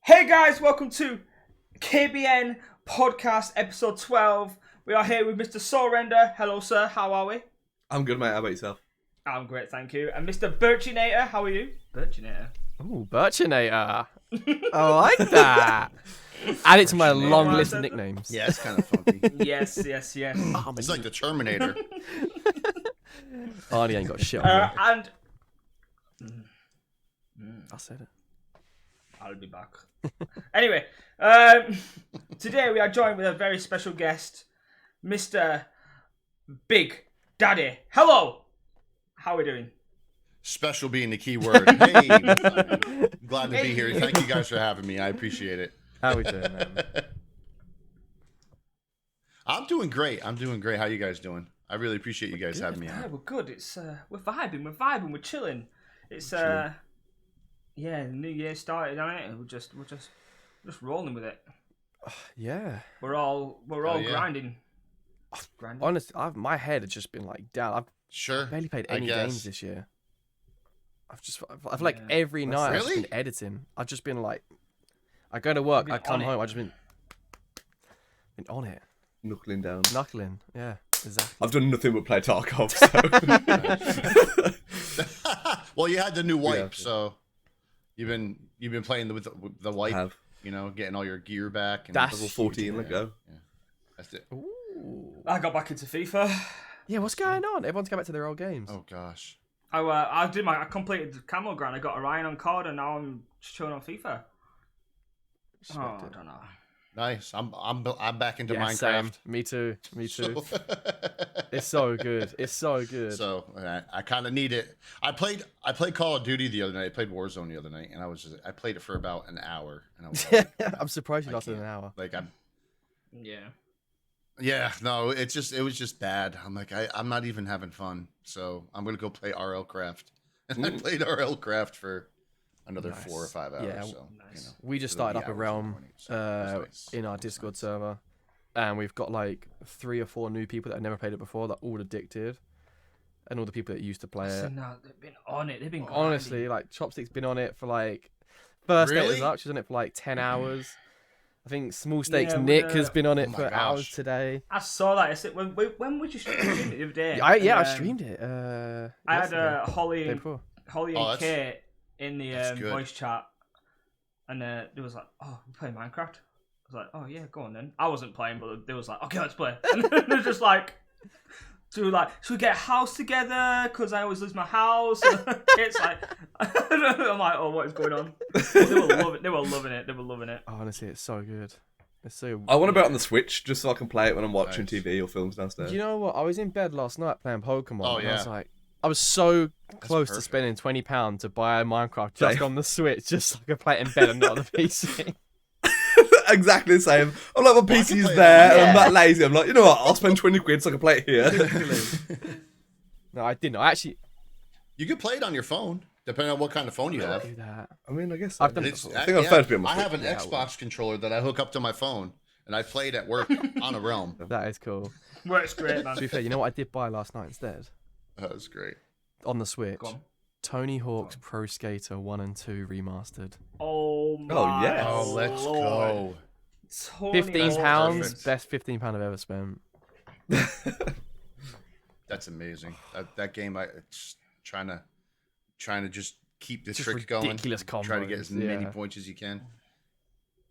Hey guys, welcome to KBN Podcast episode 12. We are here with Mr. Sorrender. Hello sir, how are we? I'm good, mate. How about yourself? I'm great, thank you. And Mr. Biirchyyy, how are you? Biirchyyy. Ooh, Biirchyyy. I like that. Add it to my long list of nicknames. Yeah, it's kind of funky. Yes. It's like the Terminator. Arnie ain't got shit on me. And I said it. I'll be back. Anyway, today we are joined with a very special guest, Mr. Big Daddy. Hello! How are we doing? Special being the key word. Hey, glad to be here. Thank you guys for having me. I appreciate it. How we doing, man? I'm doing great. How you guys doing? I really appreciate you guys having me Yeah, on. we're good. It's we're vibing, we're chilling. It's yeah, the new year started, and we're just rolling with it. Yeah. We're all yeah. grinding. Honestly, my head has just been like down. I've barely played any guess. games this year. I've like every night I've just Really? been editing. I've just been like, I go to work, I come home, I've just been on it. Knuckling down. Knuckling. Yeah, exactly. I've done nothing but play Tarkov, so. Well, you had the new wipe, Yeah. so you've been playing with the wipe. I have. You know, getting all your gear back. And That's Level 14, let go. Yeah. That's it. Ooh. I got back into FIFA. Yeah, what's going on? Everyone's going back to their old games. Oh gosh. I completed the camo grind. I got Orion on COD, and now I'm just chilling on FIFA. Respect I it. don't know. Nice. I'm back into Yeah, Minecraft. same. Me too. So, It's so good. It's so good. so I kind of need it. I played Call of Duty the other night. I played Warzone the other night, and I played it for about an hour. And I was like, I'm surprised you I lasted an can't. hour. like Yeah. no, it was just bad. I'm like I'm not even having fun. So I'm gonna go play RL Craft, and I played RL Craft for another Nice. 4 or 5 hours. Yeah, so nice. you know, We just it'll started be up a hours in the realm morning, so it was nice. in our It was Discord nice. server, and we've got like 3 or 4 new people that have never played it before that are all addicted, and all the people that used to play So it. no, they've been on it. They've been Honestly, like Chopstick's been on it for like first date was Really? up. She's on it for like 10 hours. I think Small Stakes Yeah, with Nick the- has been on it Oh my for hours gosh. today. I saw that. It's when would you stream it the other day? I And, streamed it. I had yesterday, Holly day and before. Oh, and that's- Kate in the that's good. voice chat, and there was like, "Oh, we play Minecraft." I was like, "Oh yeah, go on then." I wasn't playing, but they was like, "Okay, let's play." And it was just like, "Should we get a house together? Because I always lose my house." And Kate's like, "I'm like, oh, what is going on?" They were loving it. Honestly, it's so good. It's so. I want to bet on the Switch just so I can play it when I'm watching Nice. TV or films downstairs. Do you know what? I was in bed last night playing Pokemon. Oh, and I was yeah. like, I was so close to perfect. spending £20 to buy a Minecraft just Same. on the Switch, just so I could play it in bed and not on the PC. Exactly the same. I'm like, my I can PC's play there, that. and I'm that lazy. I'm like, you know what? I'll spend 20 quid so I can play it here. No, I didn't. I actually You can play it on your phone, depending on what kind of phone you have. do that. I mean, I guess I've done it It's- before. I think I've first been on my I have an Switch. Xbox controller that I hook up to my phone, and I played at work on a realm. That is cool. Works great, To man. be fair, you know what I did buy last night instead? That was great. On the Switch. Go on. Tony Hawk's Pro Skater 1 and 2 remastered. Oh my. yes. Oh, let's Lord. go. Tony £15, Hawk. Perfect. best £15 I've ever spent. That's amazing. That game, it's trying to just keep the Just trick going. ridiculous Try to get as combos, many yeah. points as you can.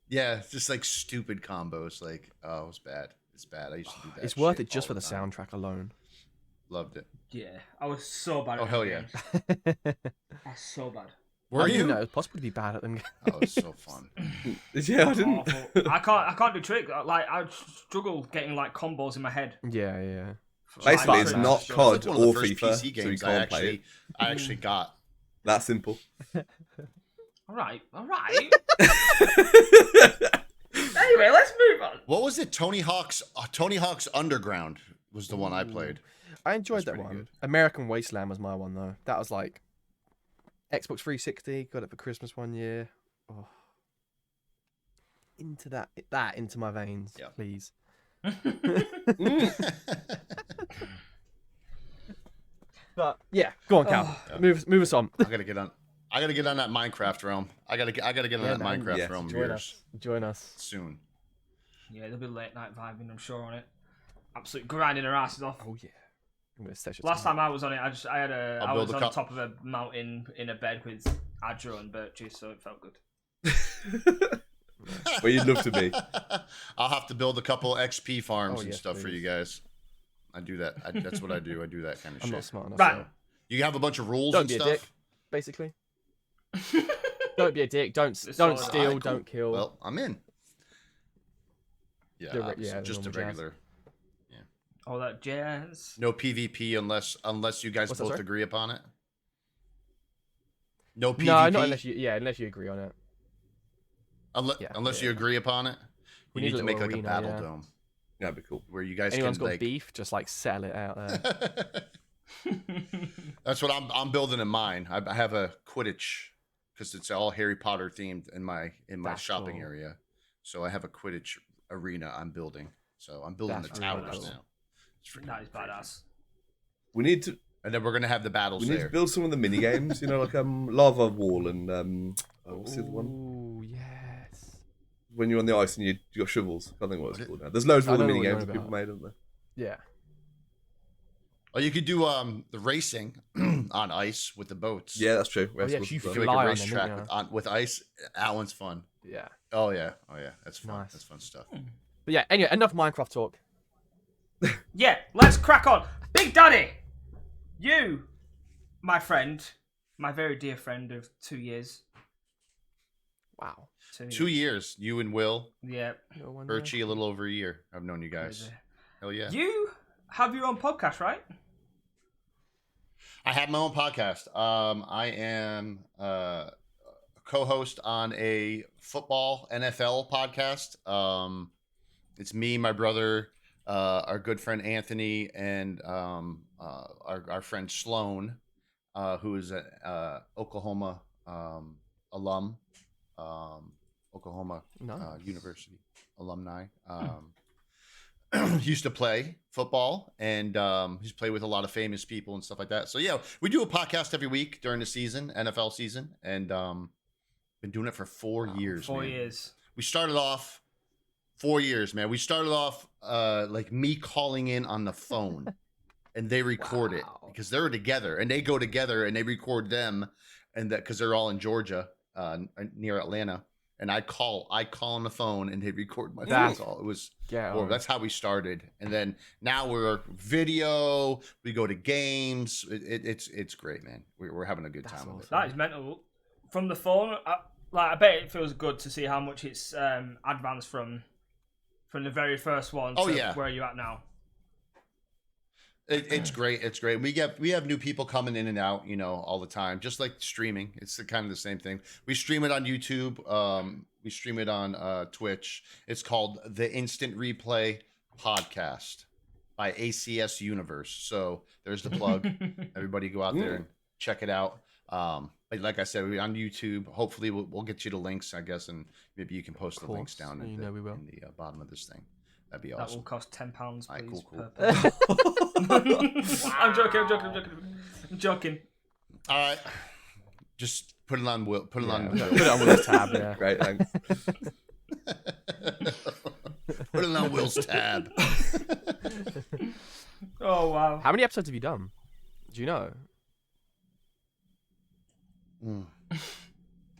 Yeah, it's just like stupid combos. Like, oh, it's bad. It's bad. I used to do that. It's worth shit it just all for the time. soundtrack alone. Loved it. Yeah, I was so bad at Oh, hell them yeah. games. I was so bad. Were I didn't you? know it was possible to be bad at them. Oh, it's so fun. Yeah, I didn't. Awful. I can't do tricks. Like I struggle getting like combos in my head. Yeah. Basically, it's Like, not sure. COD It's like one of or the first FIFA, PC so you games can't play it. I actually got. That simple. All right. Anyway, let's move on. What was it? Tony Hawk's Underground was the one I played. I enjoyed That's that pretty one. good. American Wasteland was my one though. That was like Xbox 360. Got it for Christmas one year. Oh. Into that into my veins, Yeah. please. But yeah, go on, Cal. Move us on. I gotta get on. I gotta get on that Minecraft realm. I gotta get on that man. Minecraft Yes, realm Join us. soon. Yeah, there'll be late night vibing, I'm sure, on it. Absolutely grinding our asses off. Oh yeah. I'm gonna set your Last time I was on it, I was build a on cup. top of a mountain in a bed with Adro and Biirchyyy, so it felt good. Where you'd love to be. I'll have to build a couple XP farms and yes, stuff for please. you guys. I do that. That's what I do. I do that kind of I'm shit. not smart enough. Right. So. You have a bunch of rules Don't and be a stuff. dick, basically. Don't be a dick. Don't It's don't all right. steal. Alright, cool. Don't kill. Well, I'm in. Yeah, The obviously, the just a normal jazz. regular. All that jazz. No PvP unless you guys What's that, both sorry? agree upon it. No PvP. No, not unless you agree on it. Unless Yeah. you agree upon it. We You need need a to make little like a arena, battle yeah. dome That'd be cool. where you guys Anyone's can got like. beef, just like settle it out there. That's what I'm building in mine. I have a Quidditch because it's all Harry Potter themed in my That's shopping cool. area. So I have a Quidditch arena I'm building. So I'm building That's the really towers cool. now. It's freaking That is crazy. badass. We need to And then we're gonna have the battles we need there. to build some of the mini games. You know, like lava wall and what's the other one? Oh yes. When you're on the ice and you got shovels. I can't think what it's called now. There's loads of I other know mini what you're games that on people made, haven't there? Yeah. Oh, you could do the racing on ice with the boats. Yeah, that's true. Oh, yeah, Race you courses You as can well. make Fly a on them, racetrack don't you? with ice. That one's fun. Yeah. Oh yeah. That's fun. Nice. That's fun stuff. But yeah. Anyway, enough Minecraft talk. Yeah, let's crack on. Big Daddy, you, my friend, my very dear friend of 2 years. Wow. 2 years. You and Will, Yeah. No wonder. Biirchyyy, a little over a year. I've known you guys. Crazy. Hell yeah. You have your own podcast, right? I have my own podcast. I am a co-host on a football NFL podcast. It's me, my brother, our good friend Anthony, and our friend Sloan, who is an Oklahoma alum, Oklahoma No. University alumni. Used to play football and he's played with a lot of famous people and stuff like that. So yeah, we do a podcast every week during the season, NFL season, and been doing it for 4 years. 4 man. years. We started off 4 years, man. We started off like me calling in on the phone, and they record it Wow. because they're together, and they go together and they record them, and that because they're all in Georgia, near Atlanta. And I call on the phone, and they record my phone That's- call. It was Yeah. horrible. That's how we started, and then now we're video. We go to games. It's great, man. We're having a good That's time with it. That is mental. From the phone, I bet it feels good to see how much it's advanced from the very first one. Oh, to yeah. Where are you at now? It's great. It's great. We have new people coming in and out, all the time. Just like streaming, it's kind of the same thing. We stream it on YouTube. We stream it on Twitch. It's called the Instant Replay Podcast by ACS Universe. So there's the plug. Everybody go out there and check it out. But like I said, we're on YouTube. Hopefully, we'll get you the links, I guess, and maybe you can post the links course. down You in know we will. the bottom of this thing. That'd be That will awesome. cost £10, please. Alright, cool. Per I'm joking. All right, just put it on Will. Put it on. Put it on Will's tab. Yeah. Great, thanks. Put it on Will's tab. Oh wow. How many episodes have you done? Do you know? I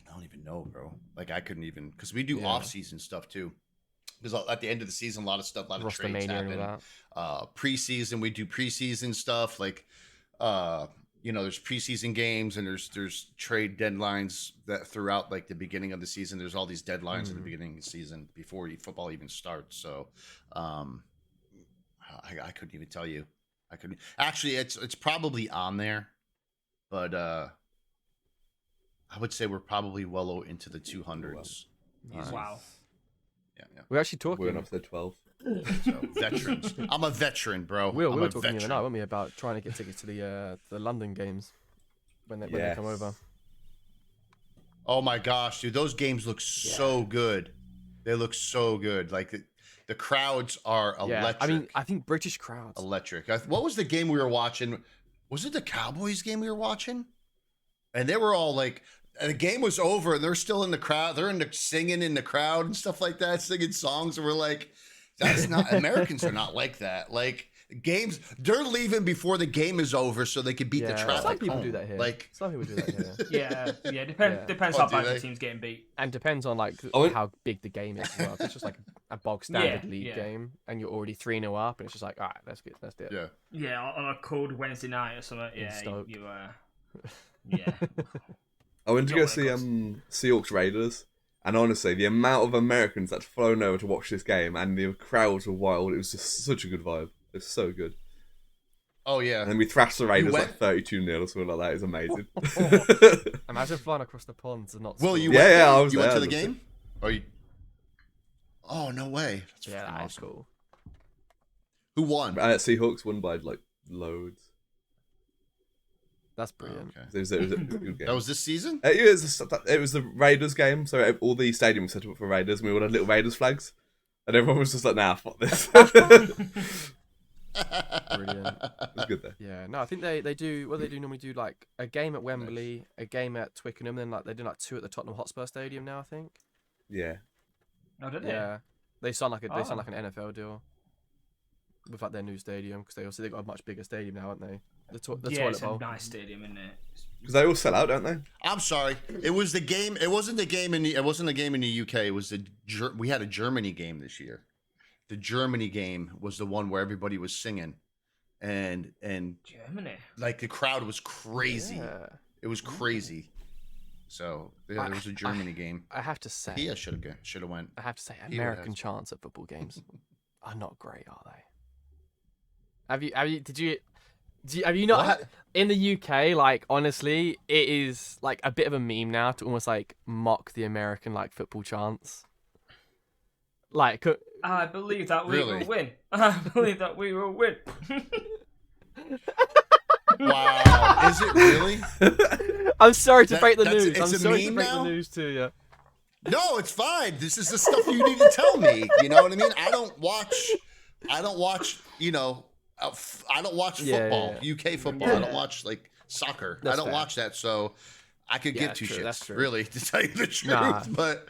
don't even know, bro. Like I couldn't even because we do Yeah. off-season stuff too. Because at the end of the season, a lot of trades Rostermania and all happen. that. Preseason, we do preseason stuff. Like, there's preseason games and there's trade deadlines that throughout like the beginning of the season. There's all these deadlines at the beginning of the season before football even starts. So, I couldn't even tell you. I couldn't actually. It's probably on there, but I would say we're probably well into the 200s. Nice. Wow. Yeah. We're actually talking. We're on episode 12. So veterans. I'm a veteran, bro. We I'm were a talking the other veteran. night, weren't we, about trying to get tickets to the London games when they come Yes. over. Oh my gosh, dude, those games look so good. They look so good. Like the crowds are Yeah, electric. I mean, I think British crowds. Electric. What was the game we were watching? Was it the Cowboys game we were watching? And they were all like, And the game was over, and they're still in the crowd. They're singing in the crowd and stuff like that, singing songs. And we're like, that's not Americans are not like that. Like games, they're leaving before the game is over so they can beat the traffic. Some people home. do that here. Like Some people do that here. Yeah. Depends Oh, how do bad they? the team's getting beat. And depends on like Oh, how big the game is as well. If it's just like a bog standard Yeah, league yeah. game and you're already 3-0 up and it's just like, all right, let's do it. yeah. Yeah, on a cold Wednesday night or something. Yeah, Stoke. yeah. I went to Don't go wanna see Seahawks Raiders, and honestly, the amount of Americans that flown over to watch this game and the crowds were wild. It was just such a good vibe. It's so good. Oh yeah. And then we thrashed the Raiders went- like 32-0 or something like that. It's amazing. Imagine flying across the ponds and not. Will score. you? Yeah, went, yeah, I was You went there, to the I was game? Or you? Oh no way! That's Yeah, freaking that's awesome. cool. Who won? Seahawks won by like loads. That's Oh, brilliant. okay. It was a good game. That was this season. It was the Raiders game, so all the stadium was set up for Raiders, and we all had little Raiders flags, and everyone was just like, "Nah, fuck this." Brilliant. It was good though. Yeah, no, I think they do. What they do normally do like a game at Wembley, a game at Twickenham, then like they do like 2 at the Tottenham Hotspur Stadium now. I think. Yeah. Oh, did they? Yeah, they signed like Oh. an NFL deal with like their new stadium because they got a much bigger stadium now, haven't they? The Yeah, toilet it's a bowl. nice stadium, isn't it? Because they all sell out, don't they? I'm sorry. It was the game. It wasn't the game in the. It wasn't a game in the UK. It was we had a Germany game this year. The Germany game was the one where everybody was singing, and Germany. like the crowd was crazy. Yeah. It was crazy. So yeah, there was a Germany game. I have to say, Yeah, should have went. I have to say, He would American have. chants at football games are not great, are they? Have you not What? in the UK? Like honestly, it is like a bit of a meme now to almost like mock the American like football chants. Like, I believe that we Really? will win. I believe that we will win. Wow, is it really? I'm sorry to That- break the that's- news. it's I'm a sorry to meme break now? the news to you. No, it's fine. This is the stuff you need to tell me. You know what I mean? I don't watch. You know, I don't watch Yeah, football, yeah. UK football. I don't watch like soccer. That's I don't fair. watch that, so I could Yeah, give two true, that's shits, true. really, to tell you the truth. Nah. But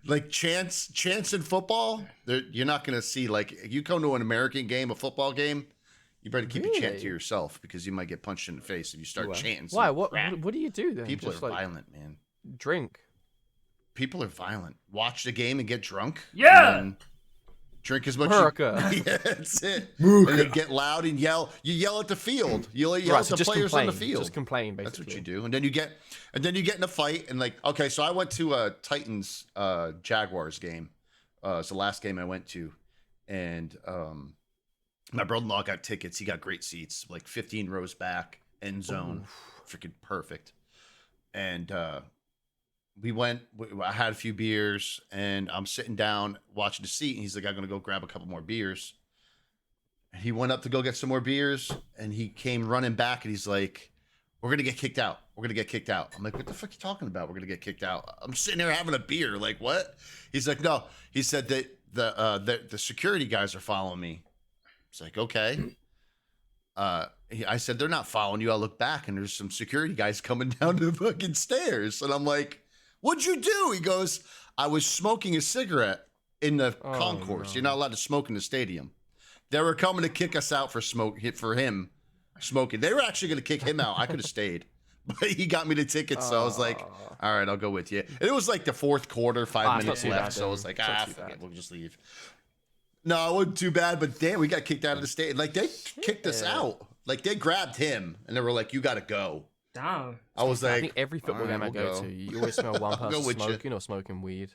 like chance in football, you're not gonna see like if you come to an American game, a football game. You better keep your chant to Really? yourself because you might get punched in the face if you start chanting. some Why? What crap. do you do then? People Just are like violent, man. drink. People are violent. Watch the game and get drunk. Yeah! And drink as much. America. Yeah, that's it. And then get loud and yell. You yell at the field. You yell Right, at so the just players complain. on the field. Just complain, That's basically. what you do. And then you get in a fight and like, okay, so I went to a Titans Jaguars game. It's the last game I went to. And my brother-in-law got tickets. He got great seats, like 15 rows back, end zone. Freaking perfect. And we went, I had a few beers, and I'm sitting down watching the seat, and he's like, I'm going to go grab a couple more beers. And he went up to go get some more beers, and he came running back, and he's like, we're going to get kicked out. We're going to get kicked out. I'm like, what the fuck are you talking about? We're going to get kicked out. I'm sitting there having a beer. Like, what? He's like, no. He said that the security guys are following me. It's like, okay. I said, they're not following you. I look back, and there's some security guys coming down the fucking stairs. And I'm like, what'd you do? He goes, I was smoking a cigarette in the concourse. no. You're not allowed to smoke in the stadium. They were coming to kick us out for him smoking. They were actually going to kick him out. I could have stayed. But he got me the tickets, so I was like, all right, I'll go with you. And it was like the fourth quarter, 5 it's minutes not too left, bad so I was then. like, It's not too fuck bad. it, we'll just leave. No, it wasn't too bad, but damn, we got kicked out of the state. Like, they kicked us out. Like, they grabbed him, and they were like, you got to go. Damn. I was I like, think every football all right, game I we'll go go. to, you always smell one I'll go person with you. smoking or smoking weed.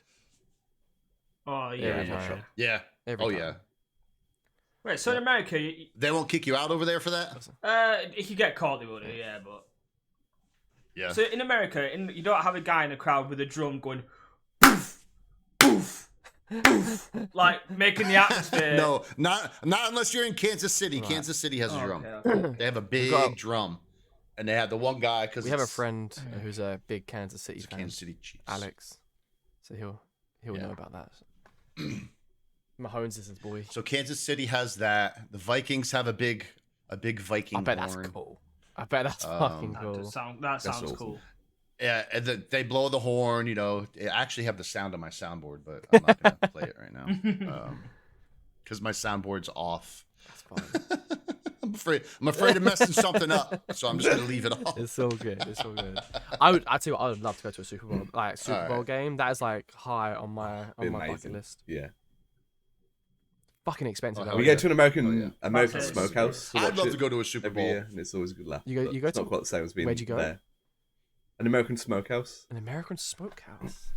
Oh, yeah. Every yeah. time. yeah. Every Oh, time. yeah. Wait, so in America, They won't kick you out over there for that? if you get caught, they would, yeah, but... Yeah. So in America, you don't have a guy in the crowd with a drum going, poof, poof, poof, like making the atmosphere. No, not unless you're in Kansas City. Right. Kansas City has a drum. Okay. They have a big got- drum. And they have the one guy, because We have a friend who's a big Kansas City fan, Kansas City Chiefs. Alex. So he'll Yeah. know about that. Mahomes is his boy. So Kansas City has that. The Vikings have a big Viking I bet that's horn. cool. I bet that's Um, fucking That, cool. does sound, that sounds awesome. cool. Yeah, and they blow the horn. You know, I actually have the sound on my soundboard, but I'm not gonna play it right now because my soundboard's off. That's fine. I'm afraid of messing something up, so I'm just gonna leave it off. It's all good. It's all good. I tell you what, I would love to go to a Super Bowl, like Super Bowl game. That is like high on my bucket list. Yeah. Fucking expensive. Oh, though. We go to an American That's it. smokehouse. I'd love watch to it go to a Super every Bowl. year, and it's always a good laugh. You but go it's to- not quite the same as being where'd you go? there. An American smokehouse. An American smokehouse.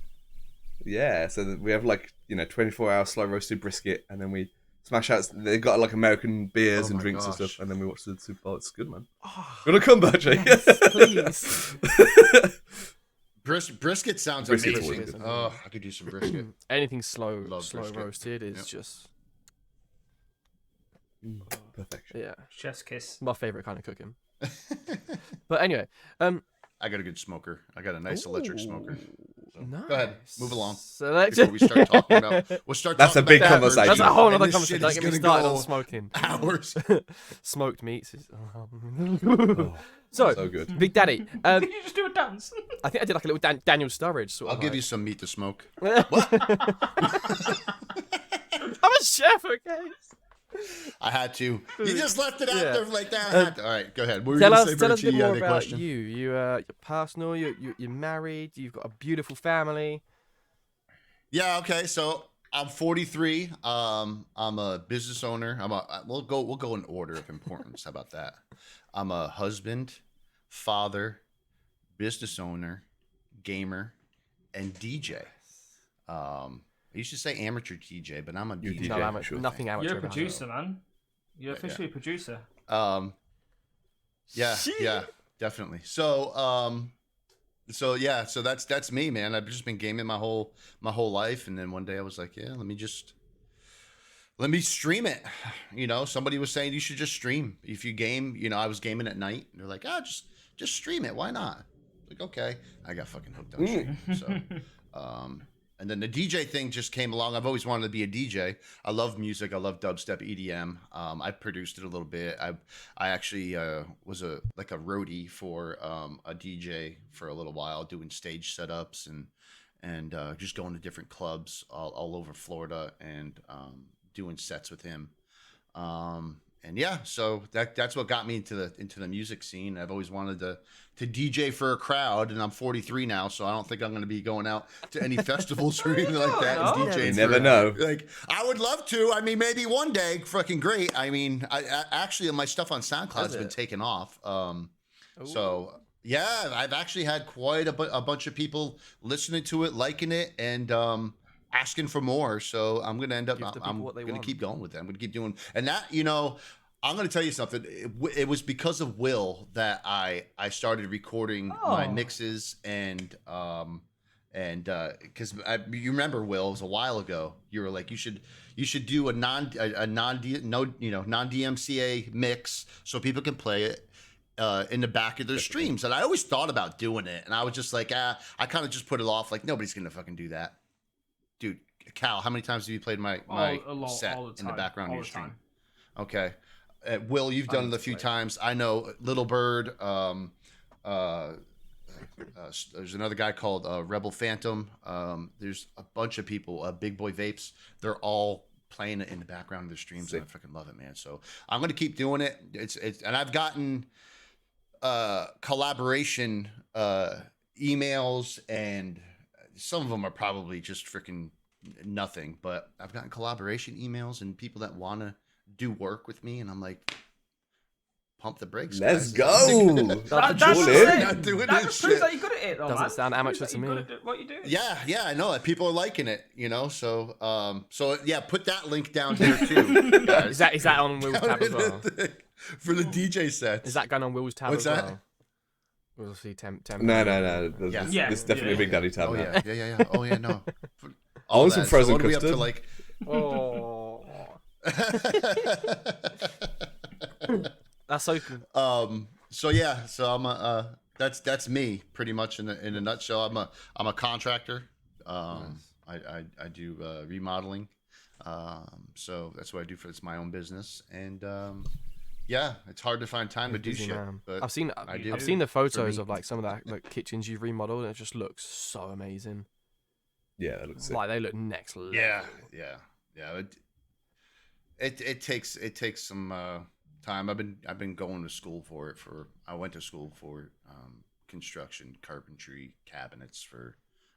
Yeah, so that we have 24-hour slow roasted brisket, and then we smash out. They've got like American beers Oh and my drinks and gosh. stuff, and then we watch the Super Bowl. It's good, man. Oh, You wanna come back, Jay? yes, please. Brisket sounds Brisket's amazing. always good. Oh, I could do some brisket. Anything slow brisket. roasted is Yep. just Perfection. yeah, Chef's kiss. my favorite kind of cooking. But anyway, I got a good smoker. I got a nice electric smoker. So, nice. Go ahead, move along. So let's Before we start talking about, That's a big about conversation. That's a whole And other this conversation. shit Don't is get me gonna started go on smoking. hours. Smoked meats is. Oh, So, so good. Big Daddy, Did you just do a dance? I think I did like a little Daniel Sturridge sort I'll of. give you some meat to smoke. I'm a chef, okay? I had to. You just left it out Yeah. there like that. I had to. All right, go ahead. What were you Tell gonna us, say, tell us a bit Biirchyyy? more Any about question? you. You're personal. You're married. You've got a beautiful family. Yeah. Okay. So I'm 43. I'm a business owner. We'll go in order of importance. How about that? I'm a husband, father, business owner, gamer, and DJ. I used to say amateur DJ, but I'm a You're DJ. No, DJ, amateur, sure. nothing amateur. You're a about it. producer, man. You're officially a producer. Yeah, definitely. So that's me, man. I've just been gaming my whole life, and then one day I was like, yeah, let me stream it. You know, somebody was saying you should just stream if you game. You know, I was gaming at night. They're like, just stream it. Why not? Like, okay, I got fucking hooked on streaming. So, and then the DJ thing just came along. I've always wanted to be a DJ. I love music. I love dubstep, EDM. I produced it a little bit. I actually was a roadie for a DJ for a little while, doing stage setups and just going to different clubs all over Florida and doing sets with him. And yeah, so that's what got me into the music scene. I've always wanted to DJ for a crowd, and I'm 43 now, so I don't think I'm going to be going out to any festivals or anything like that. And know. DJing You never know. Like, I would love to. I mean, maybe one day. Fucking great. I mean, I actually my stuff on SoundCloud's been taken off. So yeah, I've actually had quite a bunch of people listening to it, liking it, and asking for more. So I'm gonna end up. Give the people I'm what they gonna want. keep going with it. I'm gonna keep doing, and that, you know. I'm going to tell you something. It was because of Will that I started recording my mixes and because you remember, Will, it was a while ago. You were like, you should do a non DMCA mix so people can play it in the back of their streams. And I always thought about doing it, and I was just like, I kind of just put it off. Like, nobody's going to fucking do that, dude. Cal, how many times have you played my set in the background of your stream? Okay. Will, you've done it a few times. I know Little Bird. There's another guy called Rebel Phantom. There's a bunch of people. Big Boy Vapes. They're all playing it in the background of their streams, and I freaking love it, man. So I'm gonna keep doing it. It's and I've gotten collaboration emails, and some of them are probably just freaking nothing. But I've gotten collaboration emails and people that want to do work with me, and I'm like, pump the brakes. Let's guys. go. That's All the in. thing. Not doing That this proves shit. that you're good at it, though, Doesn't man. sound Proves amateur that to you're me. good at what you do. Yeah, I know it. People are liking it, you know. So yeah, put that link down here too, guys. Is that on Will's tab as well? For the DJ sets. Is that going on Will's tab What's as that? well? We'll see. No. There's, Yeah. there's definitely a Big Daddy tab Oh now. yeah. Oh yeah, no. I want some frozen what are we up to, custard. like? Oh, that's so cool. So yeah, so I'm that's me pretty much in a nutshell. I'm a contractor. I do remodeling. So that's what I do it's my own business, and Yeah, it's hard to find time to do Busy shit. man. But I've seen do. the photos For me. of like some of that like kitchens you've remodeled, and it just looks so amazing. Yeah, that looks sick. Like they look next level. Yeah. It takes some time. I've been going to school for it. I went to school for construction, carpentry, cabinets.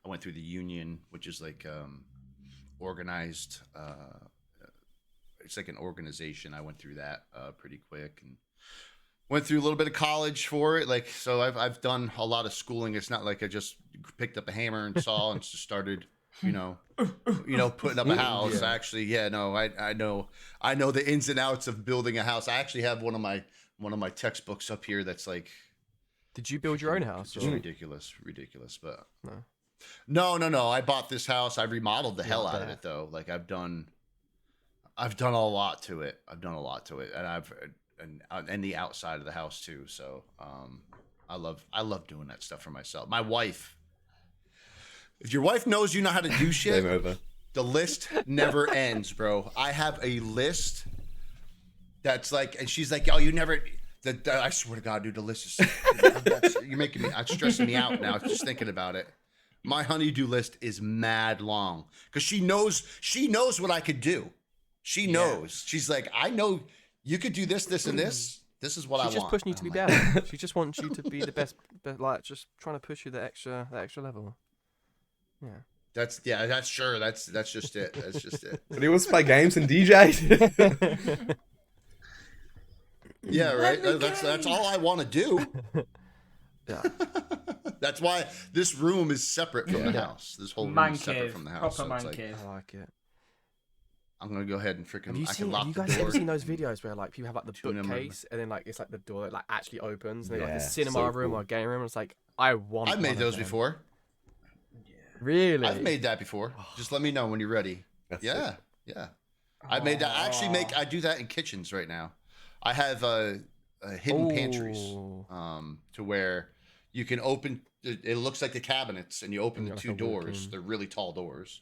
I went through the union, which is like organized. It's like an organization. I went through that pretty quick and went through a little bit of college for it. Like, so I've done a lot of schooling. It's not like I just picked up a hammer and saw and just started, putting up a house. Yeah. Actually, I know the ins and outs of building a house. I actually have one of my textbooks up here that's like. Did you build your own house? Just or- ridiculous. But No. no. I bought this house. I remodeled the hell out of it though. Like I've done a lot to it. And the outside of the house too. So I love doing that stuff for myself. My wife. If your wife knows you know how to do shit, Game over. the list never ends, bro. I have a list that's like, and she's like, "Oh, you never." I swear to God, dude, the list is. You're making me. I'm stressing me out now just thinking about it. My honey-do list is mad long because she knows what I could do. She knows. She's like, I know you could do this, this, and this. This is what I want. She's just pushing you to be better. She just wants you to be the best, but like just trying to push you the extra level. Yeah. That's sure. That's just it. That's just it. But he wants to play games and DJ. Yeah, right. That's all I want to do. Yeah. That's why this room is separate from the house. This whole room Man is separate cave. from the house. Proper So it's man like, cave. I like it. I'm gonna go ahead and freaking. Have you I can lock you the guys door. ever seen those videos where like people have like the Tune 'em bookcase and then like it's like the door that like actually opens and then like Yeah, a cinema so room cool. or a game room? It's like I want. I've made one of those them. before. Really? I've made that before. Just let me know when you're ready. That's Yeah, sick. yeah. I made that. I do that in kitchens right now. I have hidden pantries Ooh. to where you can open. It looks like the cabinets, and you open the Like two a doors. walk-in. They're really tall doors,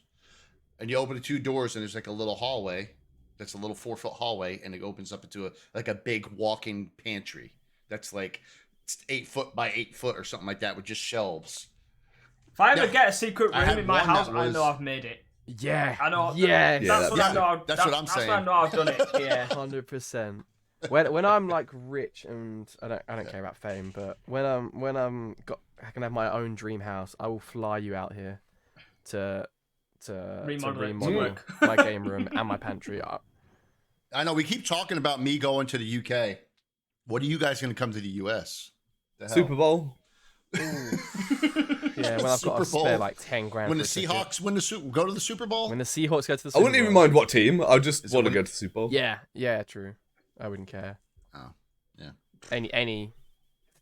and you open the two doors, and there's like a little hallway. That's a little 4-foot hallway, and it opens up into a big walk-in pantry. That's like 8 foot by 8 foot or something like that with just shelves. If I ever Yeah. get a secret I room had in my one that house, I was- know I've made it. Yeah. I know. Yeah. That's what I know. That's what I'm That's saying. what I know I've done it. Yeah. 100%. When I'm like rich and I don't care about fame, but when I can have my own dream house, I will fly you out here to Remodel it. remodel Work. my game room and my pantry up. I know we keep talking about me going to the UK. What are you guys going to come to the US? The hell? Super Bowl. Yeah, when I've got to Super Bowl. spare like 10 grand. When the for a ticket. Seahawks win go to the Super Bowl? When the Seahawks go to the I Super wouldn't even Bowl. mind what team. I just Is it want to when- go to the Super Bowl. Yeah, true. I wouldn't care. Oh, yeah. Any.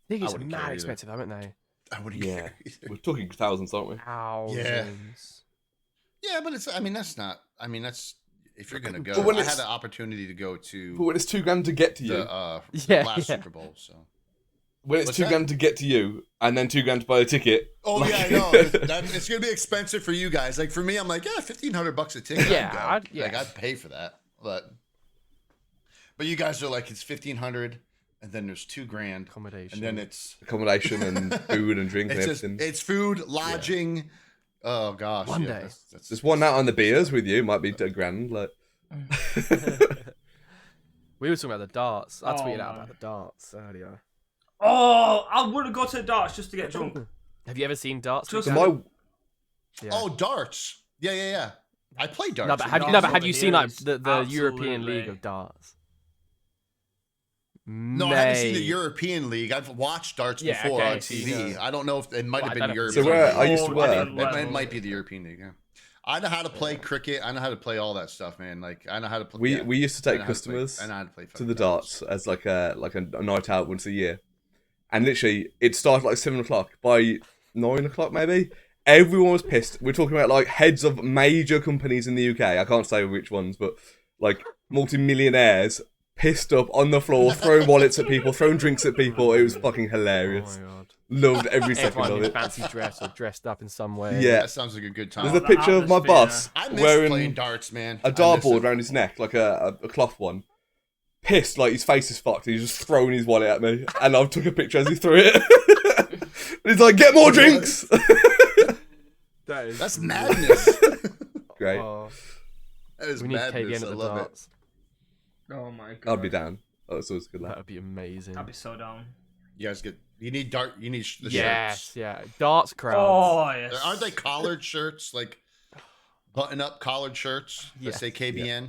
Tickets are wouldn't care mad either. expensive, haven't they? I wouldn't Yeah. care either. We're talking thousands, aren't we? Thousands. Yeah, but it's. That's if you're gonna go. But when I it's- had an opportunity to go to But when it's $2,000 to get to you, the Yeah, last yeah. Super Bowl. So. when it's What's $2,000 to get to you, and then $2,000 to buy a ticket. Oh like- yeah, I know. It's gonna be expensive for you guys. Like for me, I'm like, yeah, $1,500 a ticket. Yeah, Like I'd pay for that. But you guys are like, it's $1,500, and then there's $2,000, Accommodation. and then it's Accommodation and food and drink and it's just everything. it's food, lodging. Oh gosh, One yeah, day. that's Just one out on the beers with you might be $1,000. Like, We were talking about the darts. I Oh, tweeted out no. about the darts earlier. Oh, I would have go to the darts just to get drunk. Have you ever seen darts? Just- Luke? my Yeah. Oh, darts. Yeah. I play darts. No, but have- have darts you over seen here like is the European absolutely- League of Darts? No, I haven't seen the Mate. European League. I've watched darts Yeah, before okay, on so TV. you know. I don't know if it might Well, have I been don't know. European. So where I League. used to work. It might be the European League. Yeah. I know how to play cricket. I know how to play all that stuff, man. Like I know how to play. we used to I take know how to play- customers I know how to play to the fucking darts as like a night out once a year, and literally it started like 7 o'clock. By 9 o'clock maybe, everyone was pissed. We're talking about like heads of major companies in the UK. I can't say which ones, but like multi-millionaires pissed up on the floor, throwing wallets at people, throwing drinks at people. It was fucking Oh hilarious. my god. Loved every second Everyone of in it. fancy dress or dressed up in some way. Yeah. That sounds like a good There's time. a the picture of my atmosphere. boss I miss wearing playing darts, man. a I miss dartboard it. around his neck, like a cloth one, pissed, like his face is fucked, and he's just throwing his wallet at me, and I took a picture as he threw it. And he's like, "Get more drinks." That's madness. Great. That is We need madness. KBN at I the love darts. Oh my god. I'd be down. Oh, it's always good. That would be amazing. I'd be so down. it. You guys get. You need the Yes, shirts. yeah. Darts crowds. Oh yes. Aren't they collared shirts, like button-up collared shirts that Yes. say KBN?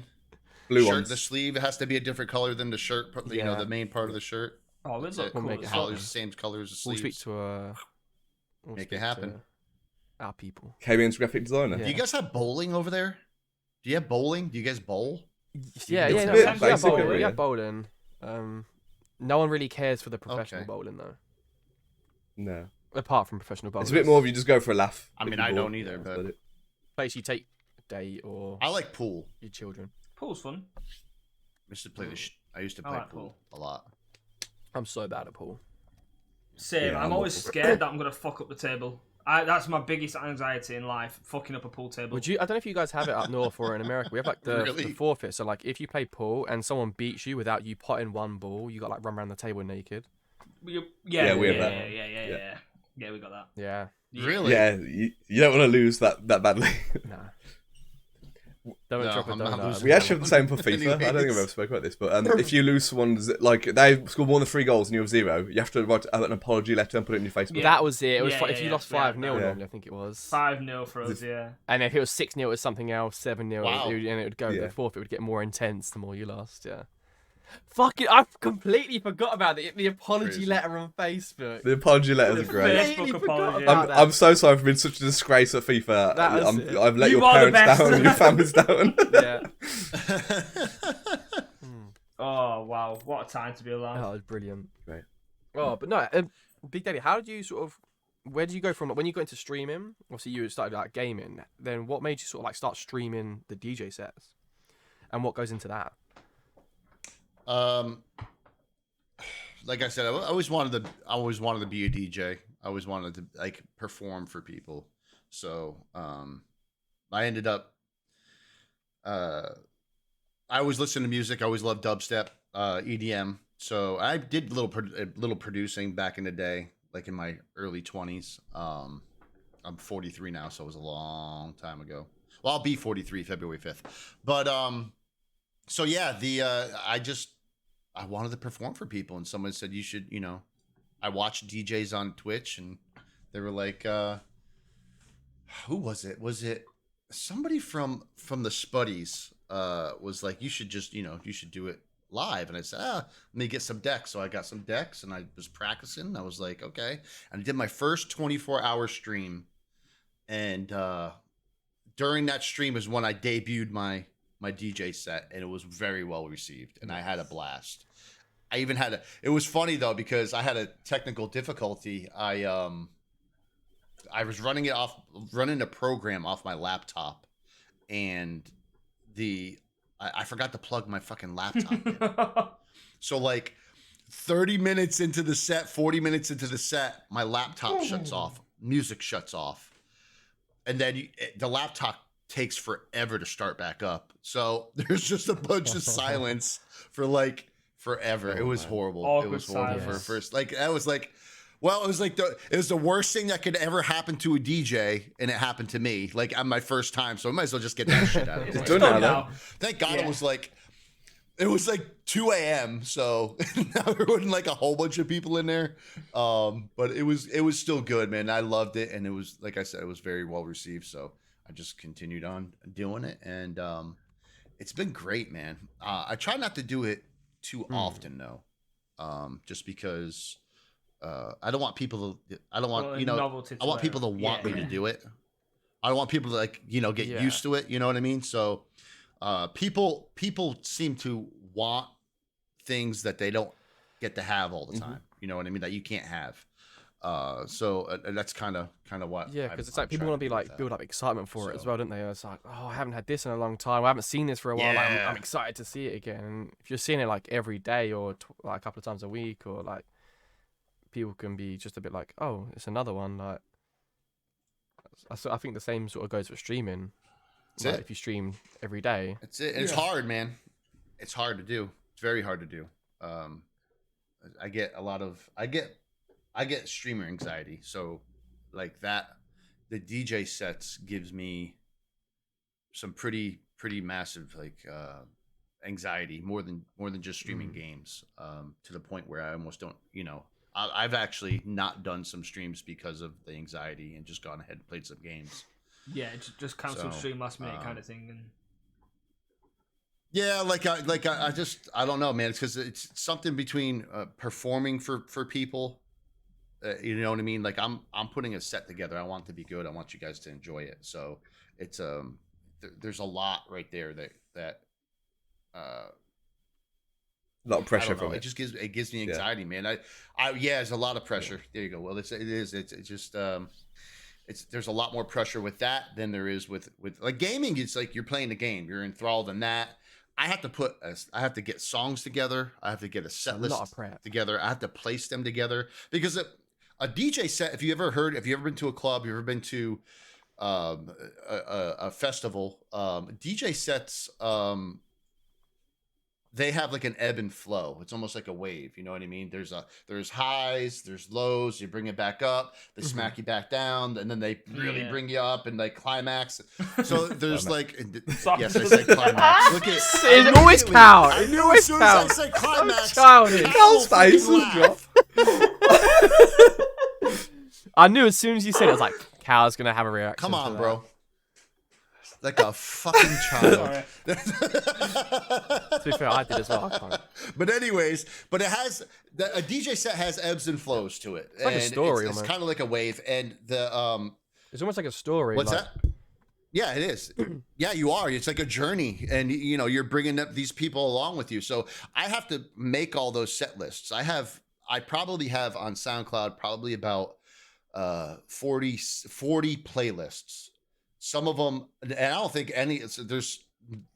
Blue Shirt, ones. the sleeve has to be a different color than the shirt. You know, Yeah. the main part of the shirt. Oh, those That's look it. cool. We'll make it as happen. fuck. Colors, same color as the We'll sleeves. speak to we'll Make speak it happen. to our people. KBN's graphic designer. Yeah. Do you guys have bowling over there? Do you have bowling? Do you guys bowl? Yeah, It's yeah, a no, bit we have basic, bowling. really. We have bowling. No one really cares for the professional Okay. bowling though. No. Apart from professional bowling. It's a bit more of you just go for a laugh. I if mean, you're I bored. don't either, That's but- about it. place you take a day or I like pool. your children. Pool's fun. I used to play I used to I play like pool a lot. I'm so bad at pool. Same. Yeah, I'm I'm always awful. scared that I'm gonna fuck up the table. That's my biggest anxiety in life: fucking up a pool table. Would you? I don't know if you guys have it up north or in America. We have like the Really? forfeit. So like, if you play pool and someone beats you without you potting one ball, you got like run around the table naked. Yeah, Yeah, we have yeah, that. yeah. Yeah, we got that. Yeah. Really? Yeah, you don't want to lose that badly. Nah. Don't No, drop a I'm not donut. losing. We actually have the same for FIFA. I don't think I've Anyways. ever spoken about this, but if you lose someone's, like, they score more than 3 goals and you have 0, you have to write an apology letter and put it in your Facebook. Yeah. That was it. It was Yeah, if you yeah, lost yeah. 5-0 Yeah. normally, I think it was. 5-0 for us, yeah. And if it was 6-0, it was something else. 7-0, Wow. and it would go. Yeah. The fourth, it would get more intense the more you lost. Yeah. Fuck it! I completely forgot about it. The apology Crazy. letter on Facebook. The apology letters are The great. Facebook Completely apology. forgot about I'm so sorry for being such a disgrace at FIFA. That was it. I've let You your are the parents best. down, your family's down. Yeah. Oh wow, what a time to be alive. That was brilliant. Great. Oh, but no, Big Daddy, how did you sort of? Where did you go from? When you got into streaming, obviously you started like gaming. Then what made you sort of like start streaming the DJ sets? And what goes into that? Like I said, I always wanted to be a DJ. I always wanted to like perform for people. So I ended up. I always listen to music. I always loved dubstep, EDM. So I did a little producing back in the day, like in my early 20s. I'm 43 now, so it was a long time ago. Well, I'll be 43 February 5th. But so yeah, I wanted to perform for people, and someone said you should, I watched DJs on Twitch, and they were like, who was it? Was it somebody from the Spuddies? Was like, you should just, you should do it live. And I said, let me get some decks. So I got some decks, and I was practicing. I was like, okay. And I did my first 24-hour stream, and during that stream is when I debuted my DJ set, and it was very well received, and I had a blast. I even had it was funny though, because I had a technical difficulty. I was running a program off my laptop, and I forgot to plug my fucking laptop in. So like 30 minutes into the set, 40 minutes into the set, my laptop shuts off, music shuts off, and then the laptop takes forever to start back up. So there's just a bunch of silence for like forever. It was horrible. Awkward It was horrible for silence. first. Like I was like, well, it was the worst thing that could ever happen to a DJ, and it happened to me. Like on my first time, so I might as well just get that shit out of the way. done now, though. Thank God Yeah. it was like 2 a.m. So now there wasn't like a whole bunch of people in there. But it was still good, man. I loved it, and it was, like I said, it was very well received. So I just continued on doing it, and it's been great, man. I try not to do it too often though, just because I don't want people to. I don't want novelty I want people to want me to do it. I don't want people to get Yeah. used to it. You know what I mean? So people seem to want things that they don't get to have all the time. You know what I mean? That you can't have. So that's kind of what. Yeah, because it's like people want to be like build up excitement for it as well, don't they? It's like, oh, I haven't had this in a long time. I haven't seen this for a while. Like, Yeah. I'm excited to see it again. And if you're seeing it like every day or like a couple of times a week, or like, people can be just a bit like, oh, it's another one. Like, I think the same sort of goes for streaming. That's Like, it. if you stream every day, It's it. And it's hard, man. It's hard to do. It's very hard to do. I get streamer anxiety. So like that, the DJ sets gives me some pretty massive like anxiety more than just streaming games, to the point where I almost don't, I've actually not done some streams because of the anxiety and just gone ahead and played some games. Yeah, just cancel stream last minute kind of thing. And yeah, I don't know, man. It's because it's something between performing for people. You know what I mean? Like I'm putting a set together. I want it to be good. I want you guys to enjoy it. So it's there's a lot right there that a lot of pressure from it. It gives me anxiety, man. There's a lot of pressure. There you go. Well, it's just there's a lot more pressure with that than there is with like gaming. It's like you're playing the game. You're enthralled in that. I have to get songs together. I have to get a set list together. I have to place them together because a DJ set. If you ever been to a club, you ever been to a festival, DJ sets, they have like an ebb and flow. It's almost like a wave. You know what I mean? There's highs, there's lows. You bring it back up, they smack you back down, and then they really bring you up and like climax. So there's like, yes, I said climax. Look at it always counts. It always counts. I say climax. Cal's face will drop. I knew as soon as you said it, I was like, Cal's gonna have a reaction. Come on, bro. Like a fucking child. To be fair, I did as well. I can't. But anyways, a DJ set has ebbs and flows to it. It's like a story. It's kind of like a wave, and it's almost like a story. What's that? Yeah, it is. Yeah, you are. It's like a journey, and you're bringing up these people along with you. So I have to make all those set lists. I probably have on SoundCloud probably about 40 playlists. Some of them, and I don't think there's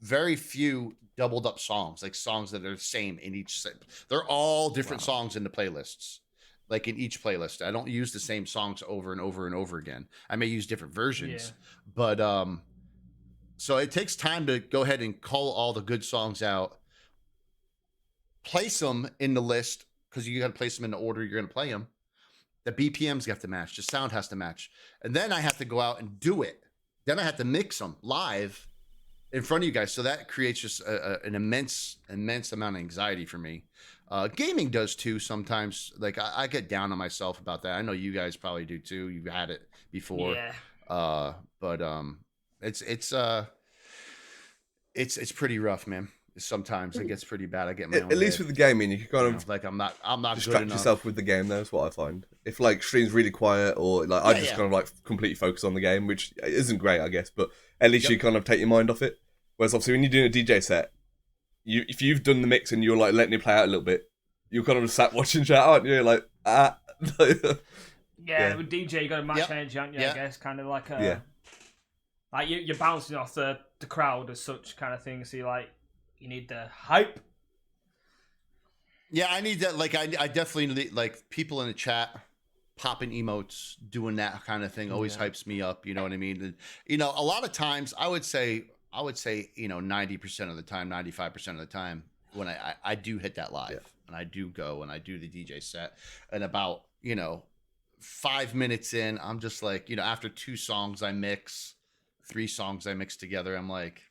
very few doubled up songs, like songs that are the same in each set. They're all different songs in the playlists, like in each playlist. I don't use the same songs over and over and over again. I may use different versions, but so it takes time to go ahead and call all the good songs out, place them in the list, because you got to place them in the order you're going to play them. The BPMs have to match, the sound has to match, and then I have to go out and do it. Then I have to mix them live in front of you guys. So that creates just an immense amount of anxiety for me. Gaming does too sometimes. Like I get down on myself about that. I know you guys probably do too. You've had it before. Yeah. But it's pretty rough, man. Sometimes it gets pretty bad. I get my own at least with the gaming, you can kind of like I'm not distract yourself with the game. That's what I find. If like stream's really quiet, or like I just kind of like completely focus on the game, which isn't great, I guess. But at least you kind of take your mind off it. Whereas obviously when you're doing a DJ set, if you've done the mix and you're like letting it play out a little bit, you're kind of just sat watching chat, aren't you? Like yeah, with DJ you got to match energy, aren't you? I guess kind of like like you're bouncing off the crowd as such kind of thing. So you need the hype. Yeah, I need that. Like, I definitely need, like, people in the chat popping emotes, doing that kind of thing always hypes me up. You know what I mean? And, a lot of times I would say, 90% of the time, 95% of the time when I do hit that live and I do go and I do the DJ set, and about, 5 minutes in, I'm just like, after 2 songs I mix, 3 songs I mix together, I'm like,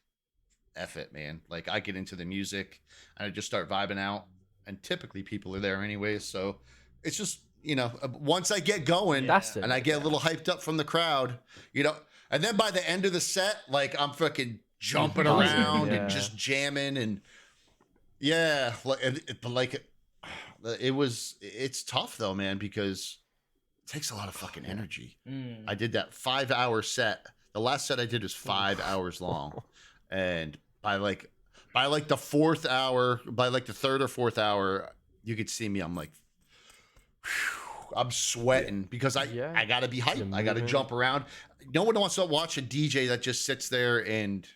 F it, man. Like I get into the music and I just start vibing out, and typically people are there anyways. So it's just, once I get going and I get a little hyped up from the crowd, and then by the end of the set, like I'm fucking jumping around and just jamming and it's tough though, man, because it takes a lot of fucking energy. I did that 5-hour set. The last set I did was 5 hours long. And by the fourth hour, by like the third or fourth hour, you could see me. I'm like, whew, I'm sweating because I gotta be hyped. I gotta jump around. No one wants to watch a DJ that just sits there and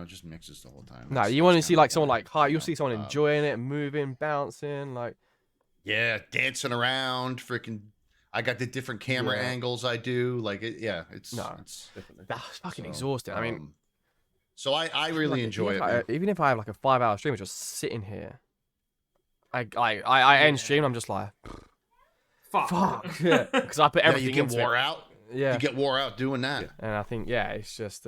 just mixes the whole time. No, you want to see like someone like hype. You'll see someone enjoying it, moving, bouncing, like dancing around, freaking. I got the different camera angles I do. Like it's definitely. That's fucking exhausting. I mean. So I really enjoy it. Even if I have like a 5-hour stream, just sitting here, I end stream. I'm just like, fuck, yeah, because I put everything you get into wore it. out. Yeah, You get wore out doing that. and I think it's just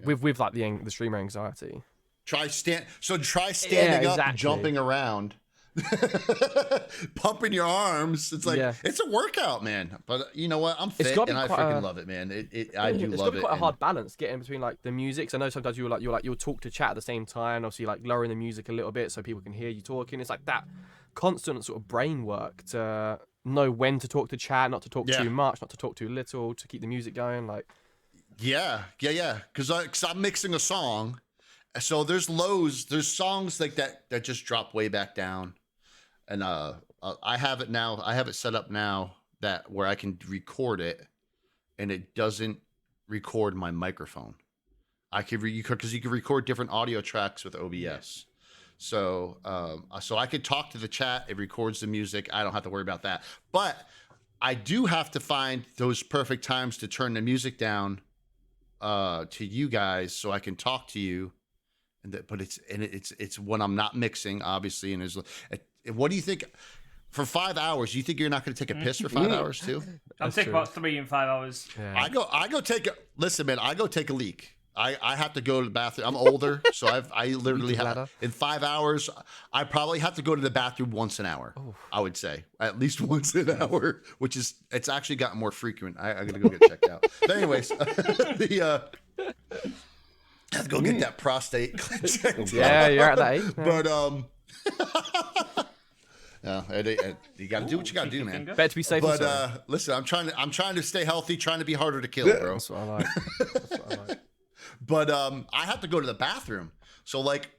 with like the streamer anxiety. Try standing up, exactly. jumping around, pumping your arms. It's like it's a workout, man. But you know what? I'm fit and I freaking love it, man. I do love it. It's got to be quite a hard balance getting between like the music. So I know sometimes you'll talk to chat at the same time. Obviously, like lowering the music a little bit so people can hear you talking. It's like that constant sort of brain work to know when to talk to chat, not to talk too much, not to talk too little, to keep the music going. Like because I'm mixing a song. So there's songs like that just drop way back down, and I have it set up now that where I can record it, and it doesn't record my microphone. I could because you can record different audio tracks with OBS. So I could talk to the chat. It records the music. I don't have to worry about that. But I do have to find those perfect times to turn the music down to you guys so I can talk to you. But it's when I'm not mixing, obviously. And what do you think? For 5 hours, you think you're not going to take a piss for 5 hours too? I'll take about 3 in 5 hours. Yeah. I go take a listen, man. I go take a leak. I have to go to the bathroom. I'm older, so I literally have in 5 hours. I probably have to go to the bathroom once an hour. Oh. I would say at least once an hour, which is it's actually gotten more frequent. I got to go get checked out. But anyways, I have to go get that prostate checked Yeah, you're at that age. But you got to do what you got to do, man. Better to be safe. But listen, I'm trying to stay healthy, trying to be harder to kill, bro. That's what I like. That's what I like. But I have to go to the bathroom, so like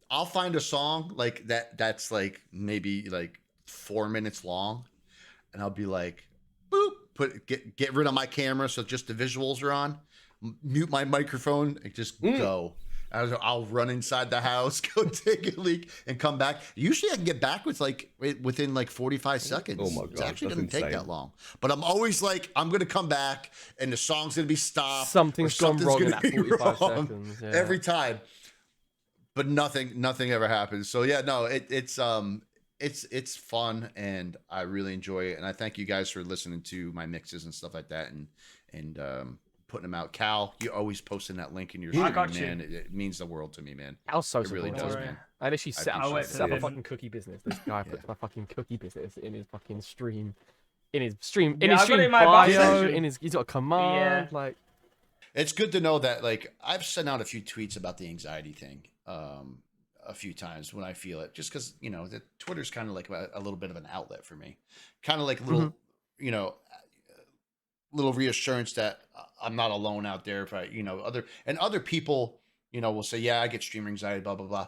I'll find a song like that's like maybe like 4 minutes long, and I'll be like, boop, get rid of my camera so just the visuals are on. Mute my microphone and just go. I'll run inside the house, go take a leak, and come back. Usually I can get back within like 45 seconds. Oh my god, it actually doesn't insane. take that long. But I'm always like, I'm gonna come back and the song's gonna be stopped. Something's gone wrong in gonna that be 45 wrong seconds. Yeah. every time. But nothing ever happens. So yeah, no, it's fun and I really enjoy it. And I thank you guys for listening to my mixes and stuff like that and putting them out. Cal, you're always posting that link in your stream, man. It means the world to me, man. Cal's so It really supportive. does, man. I literally set up appreciate a it. fucking cookie business. This guy puts my fucking cookie business in his fucking stream. In his Yeah, stream I've got it in my bio, section. he's got a command, like It's good to know that, like, I've sent out a few tweets about the anxiety thing a few times when I feel it, just because, you know, Twitter's kind of like a little bit of an outlet for me. Kind of like a little, you know, little reassurance that I'm not alone out there. But, you know, other people, you know, will say, yeah, I get stream anxiety, blah, blah, blah.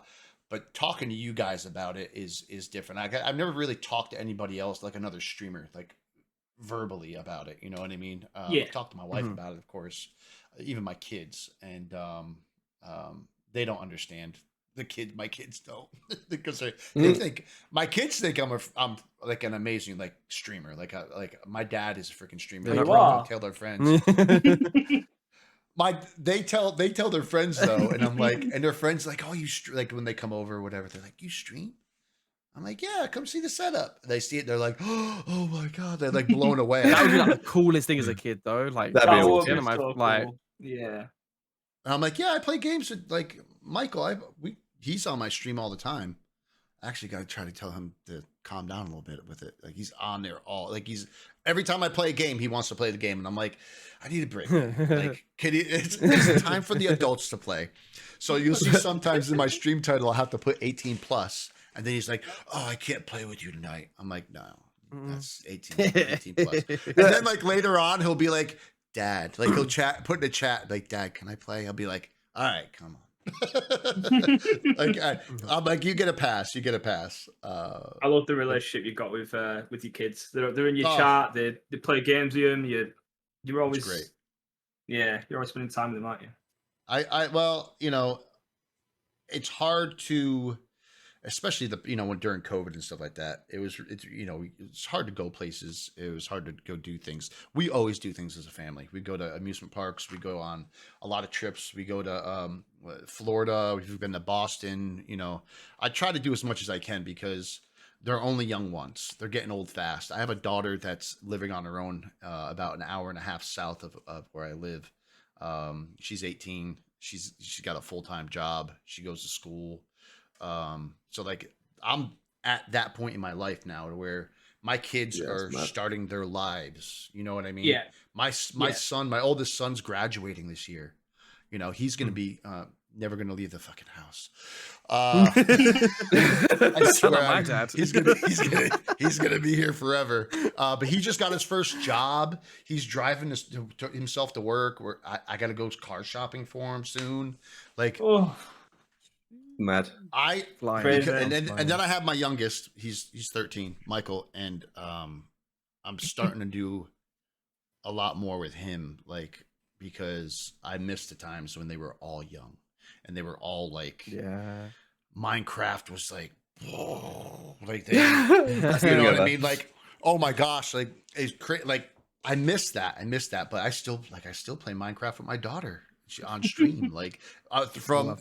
But talking to you guys about it is different. I've never really talked to anybody else, like another streamer, like verbally about it. You know what I mean? I've talked to my wife about it, of course, even my kids, and they don't understand. My kids don't, because they think my kids think I'm like an amazing like streamer. Like my dad is a freaking streamer. You They are. tell their friends. They tell their friends though, and I'm like, and their friends like, oh, like when they come over or whatever, they're like, you stream? I'm like, yeah, come see the setup. They see it, they're like, oh my god, they're like blown away. that would be like the coolest thing as a kid, though. Like That'd be That would awesome. be so like cool. Yeah. And I'm like, yeah, I play games with like Michael. He's on my stream all the time. I actually got to try to tell him to calm down a little bit with it. Like he's on there every time I play a game, he wants to play the game, and I'm like, I need a break. Like, it's time for the adults to play. So you'll see sometimes in my stream title, I'll have to put 18 plus, and then he's like, oh, I can't play with you tonight. I'm like, no, that's 18 plus. And then like later on, he'll be like, Dad, like he'll put in the chat, like, Dad, can I play? I'll be like, all right, come on. Like I'm like, you get a pass. I love the relationship you've got with your kids. They're in your chat. They play games with you. You're always great. Yeah, you're always spending time with them, aren't you? Well, you know, it's hard to especially when during COVID and stuff like that, it's hard to go places. It was hard to go do things. We always do things as a family. We go to amusement parks. We go on a lot of trips. We go to Florida. We've been to Boston. I try to do as much as I can because they're only young ones. They're getting old fast. I have a daughter that's living on her own about an hour and a half south of where I live. She's 18. She's got a full-time job. She goes to school. So like I'm at that point in my life now to where my kids are starting their lives. You know what I mean? Yeah. My son, my oldest son's graduating this year. He's going to be never going to leave the fucking house. I swear, my dad. He's gonna be here forever. But he just got his first job. He's driving himself to work. Where I got to go car shopping for him soon. Like, mad. And then I have my youngest. He's 13, Michael, and I'm starting to do a lot more with him, like because I missed the times when they were all young. And they were all like, Minecraft was like, whoa, like they, you know what I mean? Like, oh my gosh, like it's like I miss that, but I still play Minecraft with my daughter on stream, like from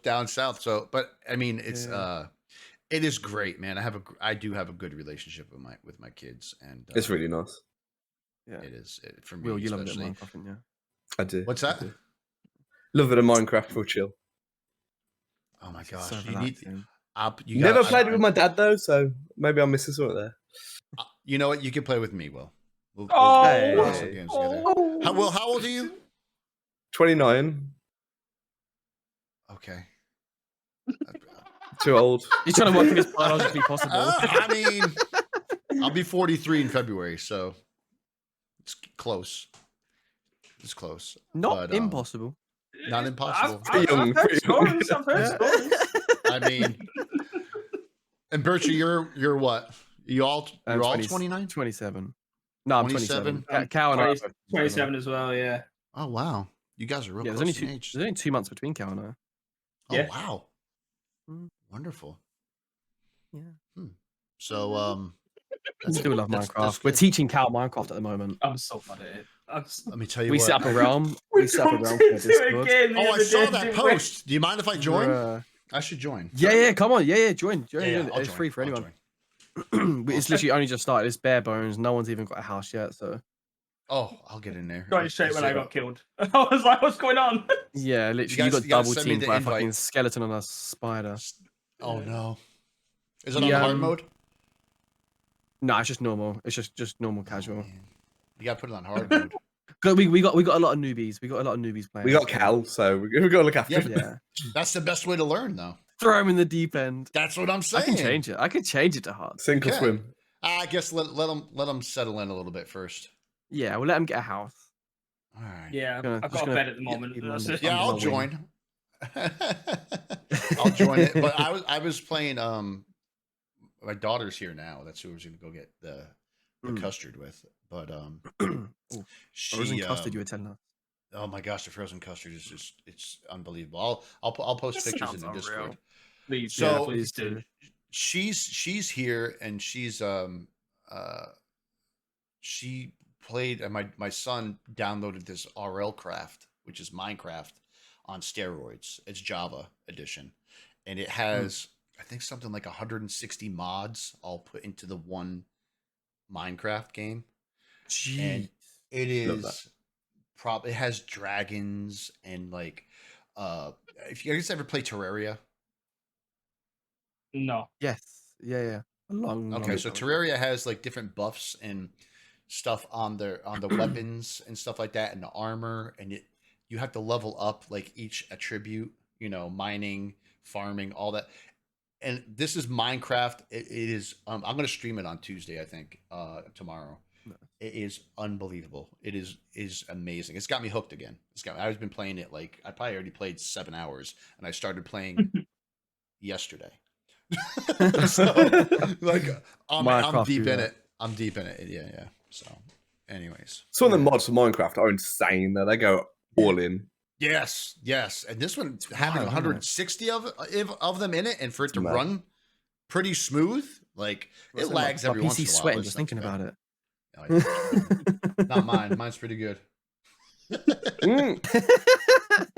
down south. So, but I mean, it's it is great, man. I do have a good relationship with my kids, and it's really nice. Yeah, it is for me. Will, you love it, especially. Minecraft, yeah. I do. What's that? Love it in Minecraft for chill. Oh my gosh, So you never played it with my dad though, so maybe I'm missing something there. You know what? You can play with me, Will. We'll play some games together. How old are you? 29. Okay. Too old. You're trying to work if it's biologically possible. I mean, I'll be 43 in February, so it's close. It's close. Not impossible. Not impossible. I've heard stories. I mean, and Biirchyyy, you're what? You're all 29? 27. No, I'm 27. Cal and I 27 as well, yeah. Oh, wow. You guys are real close in age. There's only 2 months between Cal and I. Oh, yeah. Wow. Wonderful. Yeah. So, I still love Minecraft. We're teaching Cal Minecraft at the moment. I'm so bad at it. Let me tell you we what. set up a realm. We set up a realm for Discord. Oh, I saw that post. Do you mind if I join? I should join. Yeah, come on. Yeah, join. It's free for anyone. It's literally only just started. It's bare bones. No one's even got a house yet, so. Oh, I'll get in there. Going straight when I got killed. I was like, what's going on? Yeah, literally, you got double teamed by a fucking skeleton on a spider. Oh, no. Is it on hard mode? No, it's just normal. It's just normal casual. You gotta put it on hard mode. We got a lot of newbies. We got a lot of newbies playing. We got Cal, so we got to look after him. Yeah. That's the best way to learn, though. Throw him in the deep end. That's what I'm saying. I can change it to hard. Sink or swim. I guess let them settle in a little bit first. Yeah, we'll let him get a house. All right. Yeah, I've got a bed at the moment. Yeah, I'll join. I'll join it. But I was playing. My daughter's here now. That's who I was going to go get the custard with. But frozen custard, you were telling us. Oh my gosh, the frozen custard is just—it's unbelievable. I'll post pictures in the Discord. Please, so please do. She's here and she played and my son downloaded this RL Craft, which is Minecraft on steroids. It's Java edition, and it has I think something like 160 mods all put into the one Minecraft game. Jeez. And it is it has dragons and like if you guys ever play Terraria. No. Yes. Yeah. Okay, so Terraria has like different buffs and stuff on the weapons and stuff like that and the armor, and you have to level up like each attribute, mining, farming, all that. And this is Minecraft. It is I'm going to stream it on Tuesday, I think, tomorrow. It is unbelievable. It is amazing. It's got me hooked again. I've been playing it like I probably already played 7 hours, and I started playing yesterday. So like I'm deep in it. I'm deep in it. Yeah. So, anyways, some of the mods for Minecraft are insane. Though they go all in. Yes, and this one having 160 of them in it, and for it to run pretty smooth. Like it lags my every once in PC's a while. sweating It's just not thinking too bad. about it. Oh, yeah. Not mine. Mine's pretty good.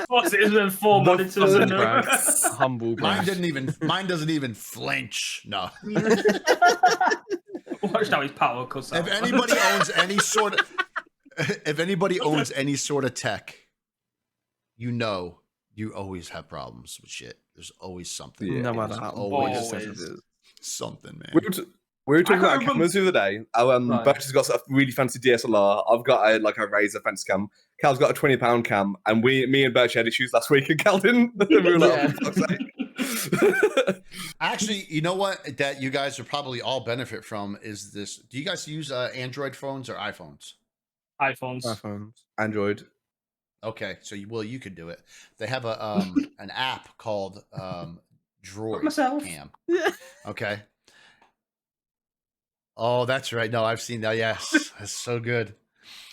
What's it? Is there 4 monitors in there? Humble Mine brag. Mine doesn't even flinch. No. Watch how his power cuts out. If anybody owns any sort of, if anybody owns any sort of tech, you know, you always have problems with shit. There's always something. Yeah. No matter There's how always expensive it is. something, man. We were talking I about can't cameras the other day. Our Right. Birch has got a really fancy DSLR. I've got a Razer fancy cam. Cal's got a £20 cam, and me and Birch had issues last week, and Cal didn't. We were like, Yeah. oh, for fuck's sake. Actually, you know what? That you guys would probably all benefit from is this. Do you guys use Android phones or iPhones? iPhones. iPhones. Android. Okay, so you could do it. They have a an app called Droid Myself. Cam. Yeah. Okay. Oh, that's right. No, I've seen that. Yes, that's so good.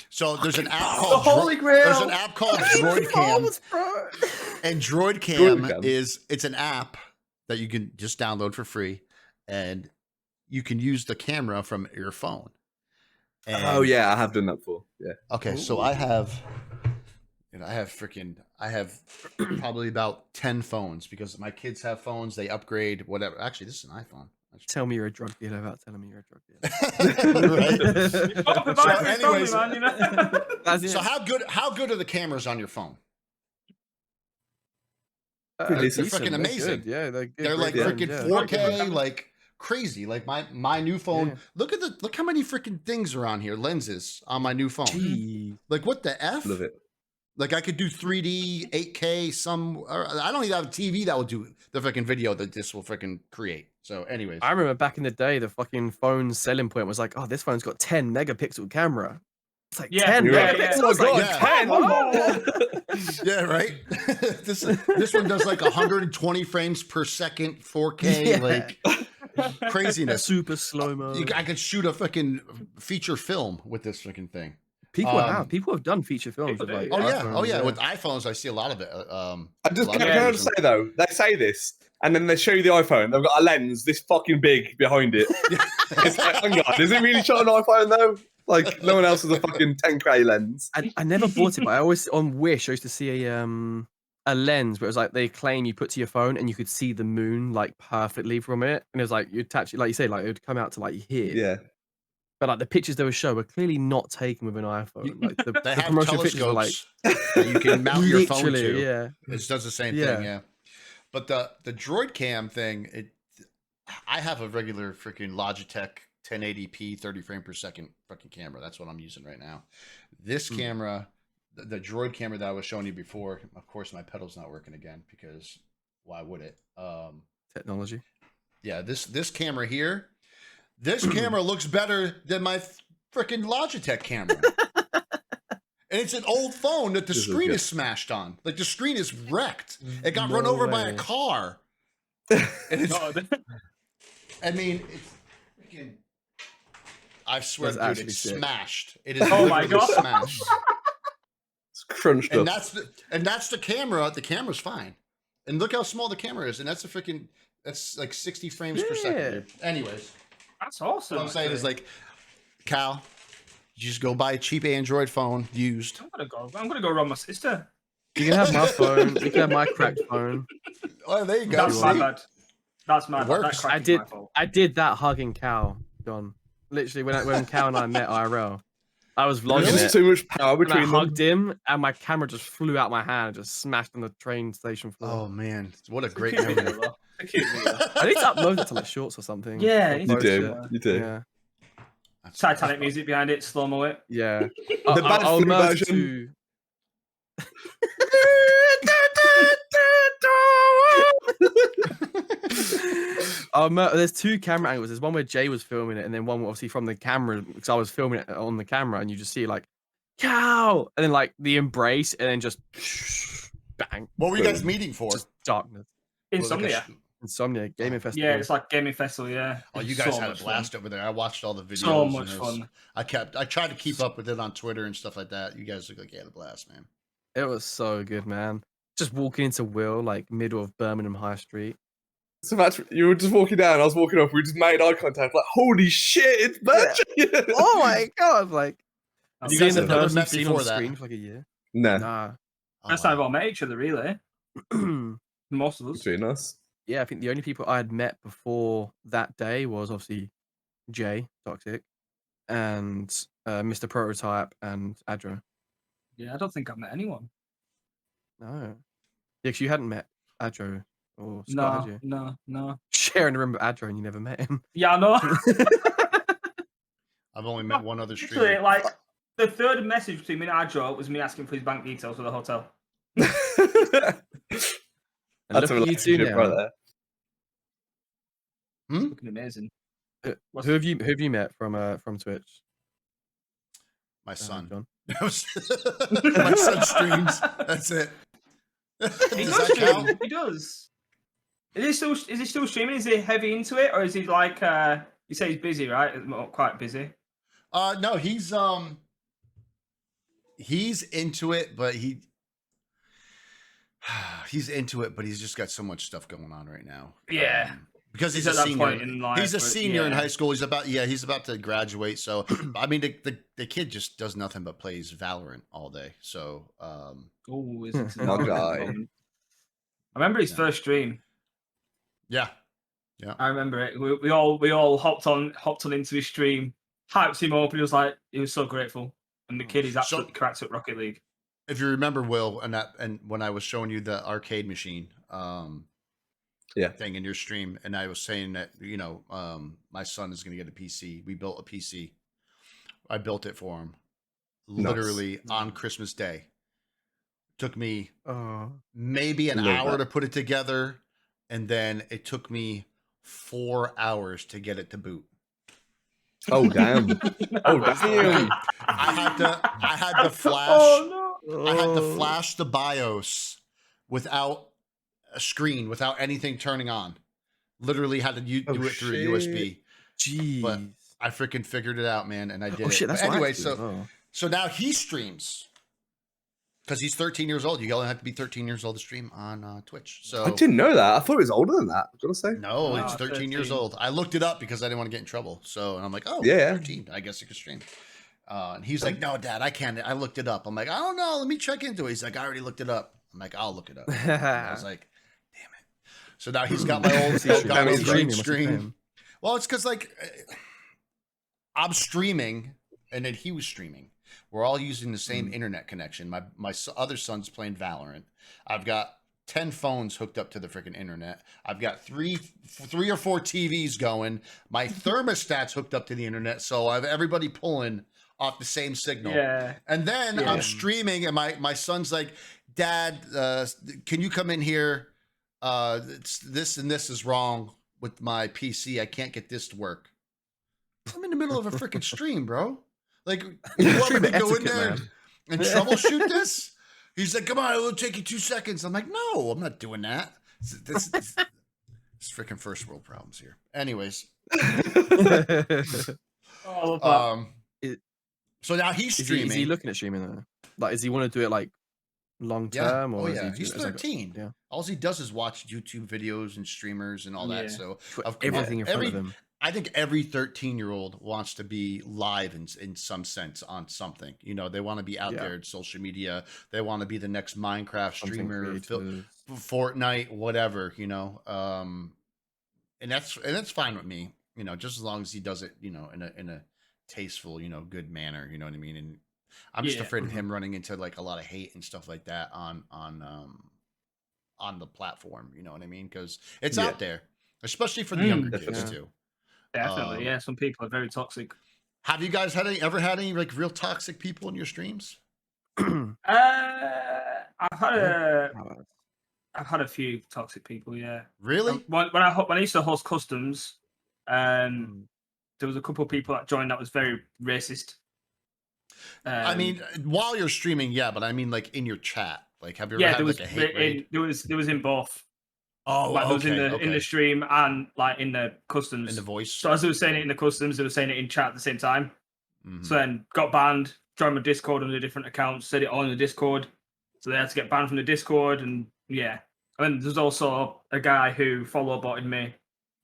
So there's an app The called Holy Grail. There's an app called Droid Cam, and Droid Cam it's an app that you can just download for free, and you can use the camera from your phone. And, Oh yeah, I have done that before. Yeah. Okay, so I have probably about 10 phones because my kids have phones. They upgrade, whatever. Actually, this is an iPhone. Tell me you're a drug dealer without telling me you're a drug dealer. Right. Oh, if So I can tell anyways- you, man, you know? That's it. So how good are the cameras on your phone? Pretty decent. They're fucking They're amazing. good. Yeah, they're good. They're like great freaking phones, yeah. 4K, like crazy. Like my new phone. Yeah. Look how many freaking things are on here. Lenses on my new phone. Jeez. Like what the F? Love it. Like I could do 3D, 8K, I don't even have a TV that will do the freaking video that this will freaking create. So anyways. I remember back in the day, the fucking phone's selling point was like, oh, this phone's got 10 megapixel camera. It's like Yeah, 10 yeah, megapixels. yeah. I was like, Yeah. 10? Yeah, right. this one does like 120 frames per second, 4K, Yeah. like craziness. Super slow mo. I could shoot a fucking feature film with this freaking thing. People have done feature films People with like. do. Oh yeah. iPhones, With iPhones, I see a lot of it. I just a lot can of I it. just say though, they say this, and then they show you the iPhone. They've got a lens this fucking big behind it. It's like, hang on, is it really shot an iPhone though? Like no one else has a fucking 10K lens. I never bought it, but I always on Wish I used to see a lens where it was like they claim you put to your phone and you could see the moon like perfectly from it, and it was like you attach it, like you say, like it would come out to like here. Yeah. But like the pictures they would show were clearly not taken with an iPhone. Like the They the have promotional pictures were like telescopes that you can mount your phone literally, to. yeah. It does the same Yeah. thing, yeah. But the Droid Cam thing, I have a regular freaking Logitech 1080p 30 frame per second fucking camera. That's what I'm using right now. This camera, the Droid camera that I was showing you before, of course my pedal's not working again because why would it? Technology. Yeah, this camera here, this camera looks better than my freaking Logitech camera. And it's an old phone that the This is screen good. is smashed on. Like the screen is wrecked. It got No run over by a way. car. And it's, God. I mean, it's freaking. I swear, That's dude, actually it's sick. smashed. It is Oh my literally God. smashed. It's crunched And up. that's the camera. The camera's fine. And look how small the camera is. And that's that's like 60 frames per second. Yeah. Dude. Anyways, That's awesome. what I'm saying is actually. like, Cal, you just go buy a cheap Android phone used. I'm gonna go run my sister. You can have my phone. You can have my cracked phone. Oh, there you go. That's See? my bad. That's my It bad. works. That crack I is did. my fault. I did that hugging Cal, John. Literally, when Cal and I met IRL, I was vlogging There's it. too much power And I between them. hugged him, and my camera just flew out my hand and just smashed on the train station floor. Oh man, what a It's a great cute memory. video, though. It's a cute video. I need to upload it to like shorts or something. Yeah, Or you You post do. it. You do. Yeah, Titanic music behind it, slow mo it. yeah. The bad I'll free merge version. to. There's two camera angles. There's one where Jay was filming it, and then one obviously from the camera because I was filming it on the camera, and you just see like cow, and then like the embrace, and then just bang, What were you guys meeting for? just darkness. Insomnia. Insomnia gaming festival. Yeah, it's like gaming festival. Yeah. Oh, you So guys had a much fun. blast over there. I watched all the videos. So and much it was- fun. I tried to keep up with it on Twitter and stuff like that. You guys look like you had a blast, man. It was so good, man. Just walking into Will, like middle of Birmingham High Street. So that's you were just walking down. I was walking up. We just made eye contact. Like, holy shit, it's Biirchyyy. Oh my god! Like Oh, You seeing guys the have never person met seen on before the that? screen for like a year. Nah, Nah. Oh, First time wow. we all met each other, really. Most of us. between us. Yeah, I think the only people I had met before that day was obviously Jay, Toxic, and Mr. Prototype and Adro. Yeah, I don't think I've met anyone. No. Yeah, because you hadn't met Adro or Scott, had you? No. Sharing a room with Adro and you never met him. Yeah, I know. I've only met one other Literally, streamer. like, the third message between me and Adro was me asking for his bank details for the hotel. And That's look a at you two relationship now. right there. Fucking amazing. Who have you met from Twitch? My son. John. My son streams. That's it. He Does does that count? stream. He does. Is he still streaming? Is he heavy into it, or is he like? You say he's busy, right? Not quite busy. No, he's into it, but he's into it, but he's just got so much stuff going on right now. Yeah. Because he's He's a at that senior. point in life He's a where- senior in yeah. high school. He's about to graduate. So I mean, the kid just does nothing but plays Valorant all day. So Oh, is it? My guy. I remember his Yeah. first stream. yeah. I remember it. We all hopped on into his stream, hyped him up, and he was so grateful. And the kid is absolutely cracked at Rocket League. If you remember, Will, and when I was showing you the arcade machine, thing in your stream, and I was saying that my son is going to get a PC. We built a PC. I built it for him, literally on Christmas Day. Took me maybe an Love hour that. to put it together, and then it took me 4 hours to get it to boot. Oh damn! Oh damn! I had to flash. Oh no! I had to flash the BIOS without a screen, without anything turning on. Literally had to do it through a USB. Jeez. But I freaking figured it out, man, and I did it. Shit, that's But what I anyway, had to do as well. so now he streams because he's 13 years old. You only have to be 13 years old to stream on Twitch. So I didn't know that. I thought it was older than that. I've got to say. No, Wow, it's 13 years 13. old. I looked it up because I didn't want to get in trouble. So, and I'm like, oh, Yeah. 13. I guess you could stream. And he's like, no, Dad, I can't. I looked it up. I'm like, I don't know. Let me check into it. He's like, I already looked it up. I'm like, I'll look it up. And I was like, damn it. So now he's got my old What's he green streaming? What's he screen. playing? Well, it's because like I'm streaming and then he was streaming. We're all using the same internet connection. My other son's playing Valorant. I've got 10 phones hooked up to the freaking internet. I've got three or four TVs going. My thermostat's hooked up to the internet, so I have everybody pulling off the same signal. Yeah. And then I'm streaming, and my son's like, Dad, can you come in here? This and this is wrong with my PC. I can't get this to work. I'm in the middle of a freaking stream, bro. Like, you want me to go in there and troubleshoot this? He's like, come on, it'll take you 2 seconds. I'm like, no, I'm not doing that. This freaking first world problems here. Anyways. So now he's streaming. Is he looking at streaming though? Like, does he want to do it like long term, or is he he's just like 13. yeah. All he does is watch YouTube videos and streamers and all that. So put everything in front of him? I think every 13-year-old wants to be live in some sense on something. You know, they want to be out there in social media. They want to be the next Minecraft streamer, Fortnite, whatever. You know, and that's fine with me. You know, just as long as he does it, you know, in a tasteful, you know, good manner. You know what I mean? And I'm just afraid of him running into like a lot of hate and stuff like that on the platform. You know what I mean? Because it's out there, especially for the younger kids too. Definitely, yeah. Some people are very toxic. Have you guys ever had any like real toxic people in your streams? I've had a few toxic people. Yeah. Really? When I used to host customs, there was a couple of people that joined that was very racist. I mean, while you're streaming, yeah, but I mean, like in your chat, like have you ever had like a hate raid? There was in both. Oh, like, there was in the stream and like in the customs. In the voice. So as they were saying it in the customs, they were saying it in chat at the same time. So then got banned, joined my Discord under different accounts, said it all in the Discord. So they had to get banned from the Discord, and yeah. And there's also a guy who follow botted me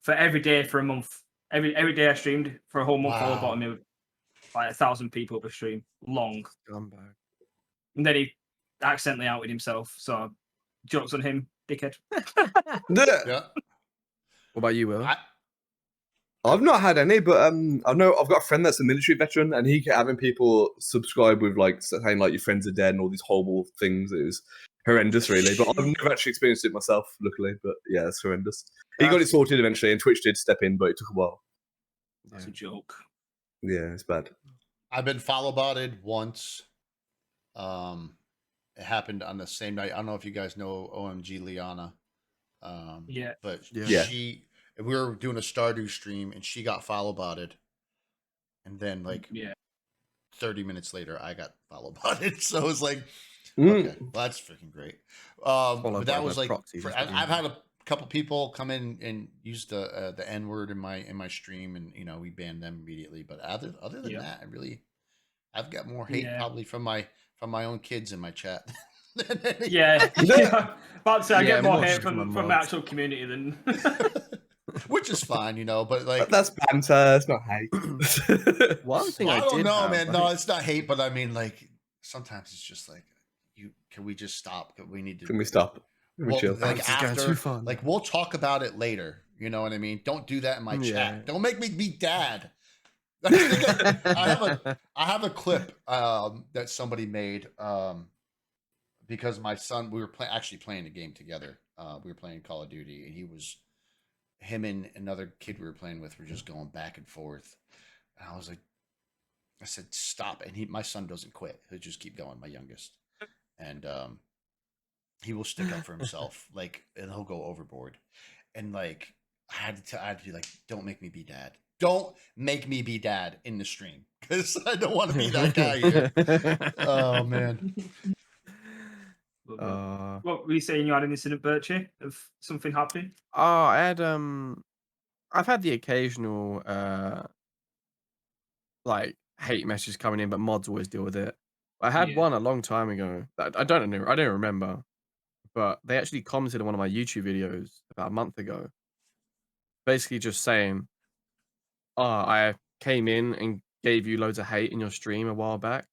for every day for a month. Every day I streamed for a whole month, follow botted me with like 1,000 people per stream, long. Scumbag. And then he accidentally outed himself. So jokes on him, dickhead. Yeah. What about you, Will? I've not had any, but I know I've got a friend that's a military veteran, and he kept having people subscribe with like saying like your friends are dead and all these horrible things. It was horrendous, really. But I've never actually experienced it myself, luckily. But yeah, it's horrendous. He got it sorted eventually, and Twitch did step in, but it took a while. That's a joke. Yeah, it's bad. I've been follow botted once. It happened on the same night. I don't know if you guys know OMG Liana. Yeah. But Yeah. we were doing a Stardew stream and she got follow botted. And then like 30 minutes later, I got follow botted. So it was like, okay, well, that's freaking great. But that was like, I've had a couple people come in and use the N word in my stream, and you know we banned them immediately. But other than that, I've got more hate probably from my own kids in my chat. Yeah. About to say, I get more hate from the actual community than. Which is fine, you know, but like that's banter. It's not hate. One thing I don't know, have, man. No, it's not hate, but I mean, like sometimes it's just like, can we just stop? We need to. Can we stop? Well, like after, like we'll talk about it later. You know what I mean? Don't do that in my chat. Don't make me be dad. I have a clip that somebody made because my son, we were actually playing a game together. We were playing Call of Duty, and him and another kid we were playing with were just going back and forth. And I said, stop. And my son doesn't quit. He'll just keep going, my youngest. And he will stick up for himself, like, and he'll go overboard. And like, I had to be like, don't make me be dad. Don't make me be dad in the stream, because I don't want to be that guy here. Oh man. What were you saying? You had an incident, Biirchyyy, of something happening? Oh, I had I've had the occasional like hate messages coming in, but mods always deal with it. I had one a long time ago. I don't remember, but they actually commented on one of my YouTube videos about a month ago, basically just saying, "Oh, I came in and gave you loads of hate in your stream a while back."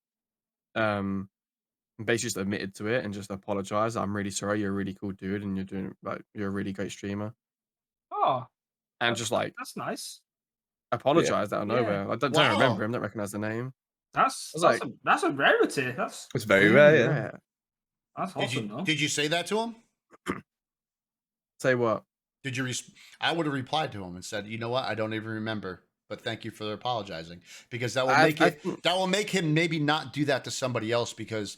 And basically just admitted to it and just apologized. I'm really sorry. You're a really cool dude, and you're a really great streamer. Oh, and just like that's nice. Apologized out of nowhere. I don't remember him. Don't recognize the name. That's a rarity. It's very rare. Yeah. That's awesome, though. Did you say that to him? Say what? Did you? I would have replied to him and said, "You know what? I don't even remember, but thank you for apologizing," because that will make him maybe not do that to somebody else. Because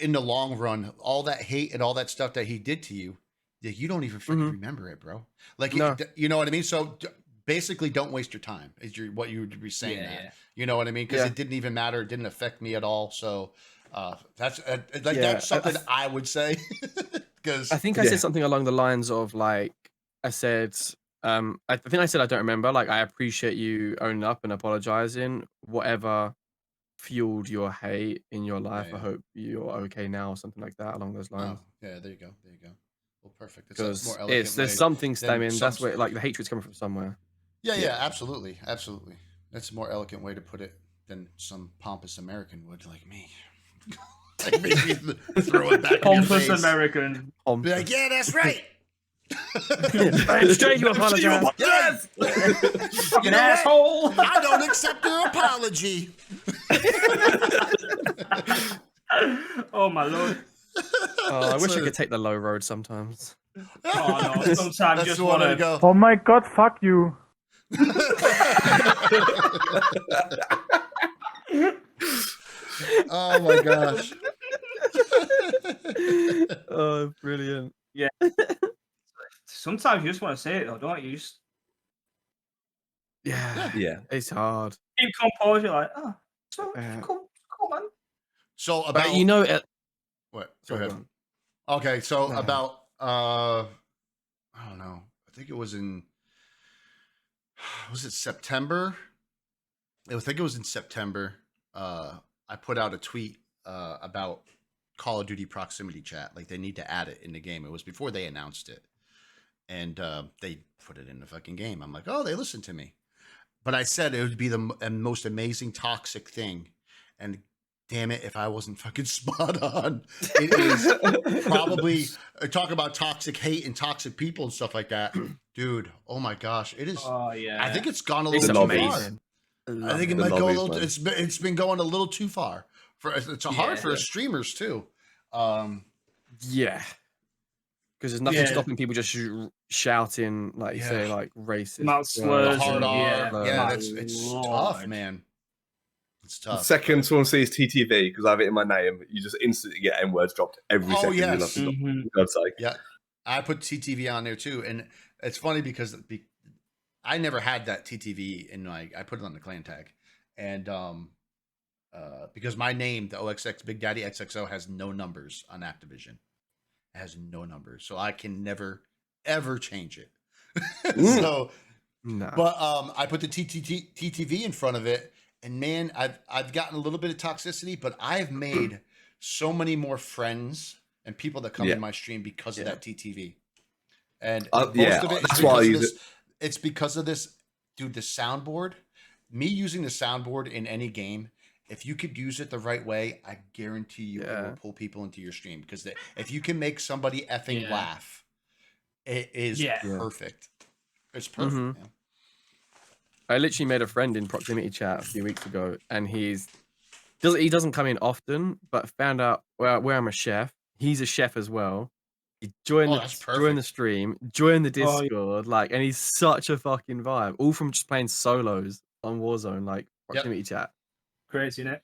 in the long run, all that hate and all that stuff that he did to you, you don't even freaking remember it, bro. Like, you know what I mean? So basically, don't waste your time. Is what you would be saying? Yeah. You know what I mean? Because it didn't even matter. It didn't affect me at all. So that's that's something I would say. Because I think I said something along the lines of like, I said, I think I said, I don't remember. Like, I appreciate you owning up and apologizing. Whatever fueled your hate in your life, I hope you're okay now, or something like that, along those lines. Oh, yeah, there you go. Well, perfect. Because there's something stemming. That's where like the hatred's coming from somewhere. Yeah, absolutely. That's a more elegant way to put it than some pompous American would, like me. Like maybe throw it back pompous American. Be like, yeah, that's right. Straight you apologize. Yes. Fucking asshole. I don't accept your apology. Oh my lord. I wish I could take the low road sometimes. Oh no, sometimes just want to go. Oh my god, fuck you. Oh my gosh. Oh, brilliant. Yeah. Sometimes you just want to say it though, don't you? Yeah. It's hard. Keep composure, like, cool, man. So about what? Go ahead. Okay, so about I don't know. I think it was in September? I think it was in September. I put out a tweet about Call of Duty proximity chat. Like they need to add it in the game. It was before they announced it, and they put it in the fucking game. I'm like, oh, they listened to me. But I said it would be the most amazing toxic thing, and damn it, if I wasn't fucking spot on, it is probably talk about toxic hate and toxic people and stuff like that, dude. Oh my gosh, it is. Oh yeah. I think it's gone a It's little too amazing. far. I think it The might go a lobbies, little. man. It's been going a little too far. It's hard for streamers too. Yeah. Because there's nothing Yeah. stopping people just shouting, like you say, like racist. Mouth slurs. The hard R. Yeah, My it's Lord. tough, man. It's The tough. second someone sees TTV, because I have it in my name, you just instantly get N words dropped every Oh, second. yes. For Mhm. God's sake. Yeah, I put TTV on there too, and it's funny because I never had that TTV in my. I put it on the clan tag, and because my name, the OxxBigDaddyxxO, has no numbers on Activision. It has no numbers, so I can never ever change it. So, No. but I put the TTV in front of it, and man, I've gotten a little bit of toxicity, but I've made so many more friends and people that come in my stream because of that TTV. And most of it is that's why I because of use this. it. It's because of this, dude. The soundboard, me using the soundboard in any game. If you could use it the right way, I guarantee you it will pull people into your stream, because if you can make somebody effing laugh, it is perfect. It's perfect. Man. I literally made a friend in proximity chat a few weeks ago, and he doesn't come in often, but found out where I'm a chef. He's a chef as well. He joined the stream, joined the Discord, and he's such a fucking vibe. All from just playing solos on Warzone, like proximity chat. Crazy, innit?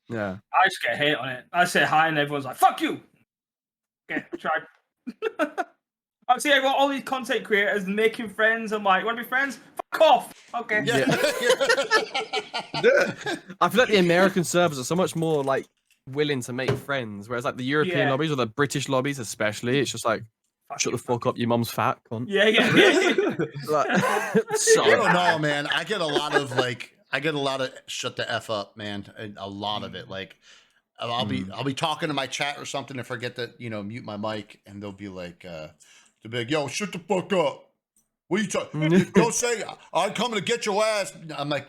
Yeah. I just get hate on it. I say hi and everyone's like, "Fuck you." Okay, I tried. I see I got all these content creators making friends. I'm like, "Want to be friends? Fuck off." Okay. Yeah. I feel like the American servers are so much more like willing to make friends, whereas like the European lobbies or the British lobbies especially, it's just like, shut the fuck up, your mum's fat, cunt. Yeah. Like, I don't know, man. I get a lot of shut the F up, man. And a lot of it. Like I'll be talking to my chat or something and forget to, mute my mic, and they'll be like, yo, shut the fuck up. What are you talking? Don't say I'm coming to get your ass. I'm like,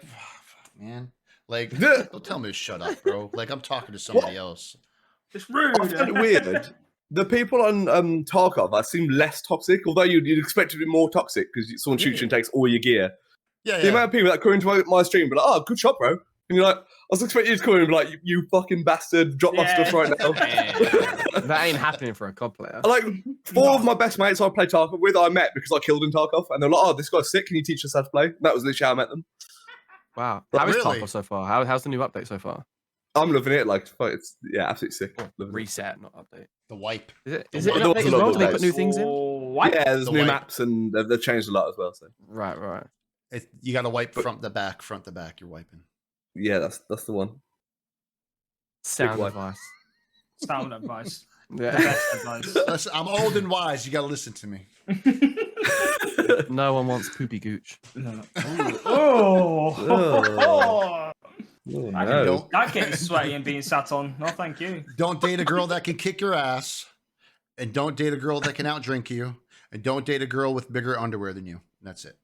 man, like, don't tell me to shut up, bro. Like, I'm talking to somebody else. It's rude. I find it weird. The people on Tarkov seem less toxic, although you'd expect it to be more toxic because someone shoots you and takes all your gear. Yeah, The amount of people that come into my stream be like, "Oh, good shot, bro," and you're like, "I was expecting you to come in and be like, you fucking bastard, drop my stuff right now." That ain't happening for a COD player. Like 4 of my best mates I played Tarkov with, I met because I killed in Tarkov, and they're like, "Oh, this guy's sick. Can you teach us how to play?" And that was literally how I met them. Wow. But How is really? Tarkov so far? How's the new update so far? I'm loving it. Like, it's absolutely sick. Loving it. Reset, not update. The wipe. Is it an There was update a as lot well? of Do they put updates. new things in? What? Yeah, there's The new wipe. maps and they've changed a lot as well. So Right. You got to wipe front to back. You're wiping. yeah, that's the one. Sound wipe. advice. Sound advice. The Yeah. best advice. Listen, I'm old and wise. You got to listen to me. No one wants poopy gooch. No. Oh. Oh, I no. Don't That getting sweaty and being sat on. No, thank you. don't date a girl that can kick your ass, and don't date a girl that can outdrink you, and don't date a girl with bigger underwear than you. That's it.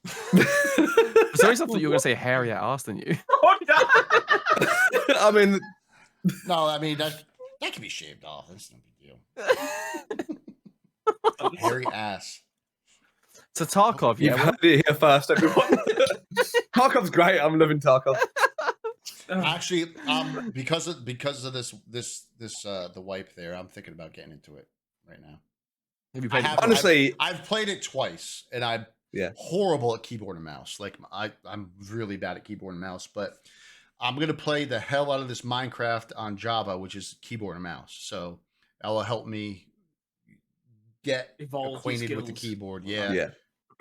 For some reason, I thought you were going to say hairier ass than you. Oh, no. I mean, No, I mean that can be shaved off. That's no big deal. Hairy ass. So Tarkov, you've yeah. heard it here first, everyone. Tarkov's great. I'm loving Tarkov. Actually, because of this the wipe there, I'm thinking about getting into it right now. Have you played it? Honestly, I've played it twice, and I'm horrible at keyboard and mouse. Like I'm really bad at keyboard and mouse, but I'm gonna play the hell out of this Minecraft on Java, which is keyboard and mouse. So that will help me get Evolve acquainted with the skills. keyboard. yeah. Yeah.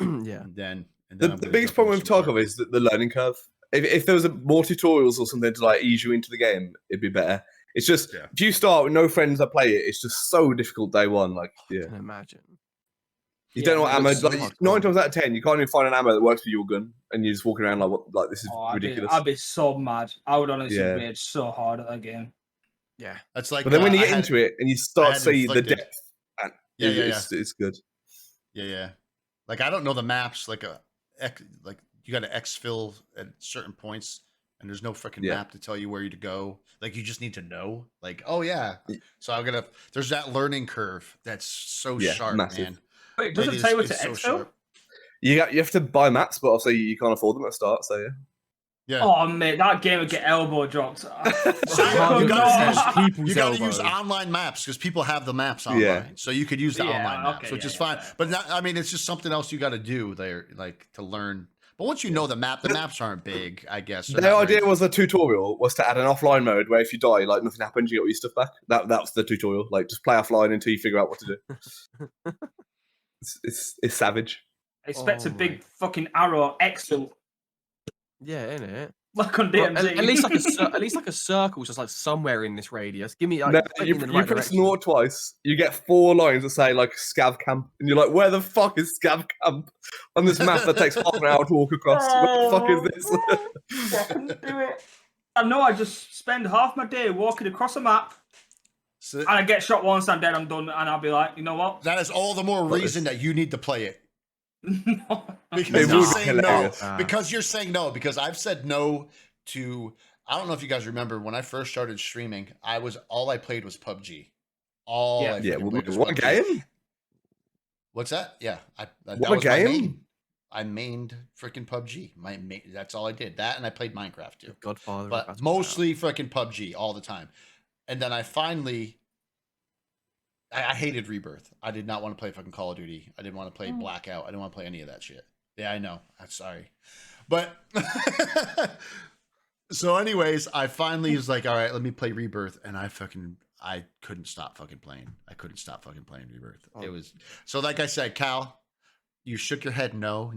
And then The biggest problem with Tarkov is the learning curve. If there was more tutorials or something to like ease you into the game, it'd be better. It's just if you start with no friends that play it, it's just so difficult day one. Like, I can imagine. you don't know what ammo. that's so Like, hardcore. 9 times out of 10, you can't even find an ammo that works for your gun, and you're just walking around like, "What? Like this is ridiculous." I'd be so mad. I would honestly Yeah. rage so hard at that game. Yeah. That's like. But then when you I get had- into it and you I start had to see the inflicted. depth, and Yeah, it's good. Yeah. Like I don't know the maps. Like you got to exfil at certain points, and there's no freaking Yeah. map to tell you where to go. Like you just need to know. Like oh yeah. So I'm gonna. There's that learning curve that's so Yeah, sharp, massive. man. Wait, does it tell you what to so exfil? sharp. You have to buy maps, but also you can't afford them at the start. So yeah. Yeah. Oh mate, that game would get elbow dropped. So I you could gotta not. use, People's you gotta use elbow. online maps because people have the maps online. Yeah. So you could use the Yeah, online maps, okay, which yeah, is yeah, fine. fair. But not, I mean, it's just something else you got to do there, like to learn. But once you know the maps aren't big, I guess. They're The not idea very- was the tutorial was to add an offline mode where if you die, like nothing happens, you get all your stuff back. That's the tutorial. Like just play offline until you figure out what to do. It's savage. Expect a Oh big my- fucking arrow exfil Yeah, innit? like on Well, DMZ. at least like a circle, just like somewhere in this radius. Give me like No, point you, me in the you right press direction. naught twice, you get 4 lines that say like scav camp, and you're like, where the fuck is scav camp on this map that takes half an hour to walk across? Where the fuck is this? I couldn't do it. I know I just spend half my day walking across a map, So and I get shot once, I'm dead, I'm done, and I'll be like, you know what? that is all the more reason that you need to play it. No. Because It you're would be saying no. hilarious. Because you're saying no. Because I've said no to. I don't know if you guys remember when I first started streaming. All I played was PUBG. All Yeah. I Yeah, freaking played was what PUBG. game? What's that? Yeah, that What was my game? main. I mained freaking PUBG. That's all I did. That and I played Minecraft too. Godfather. But mostly freaking PUBG all the time. And then I finally. I hated Rebirth. I did not want to play fucking Call of Duty. I didn't want to play Blackout. I didn't want to play any of that shit. Yeah, I know. I'm sorry. But so anyways, I finally was like, all right, let me play Rebirth. And I couldn't stop fucking playing. I couldn't stop fucking playing Rebirth. Oh. It was so like I said, Cal, you shook your head no.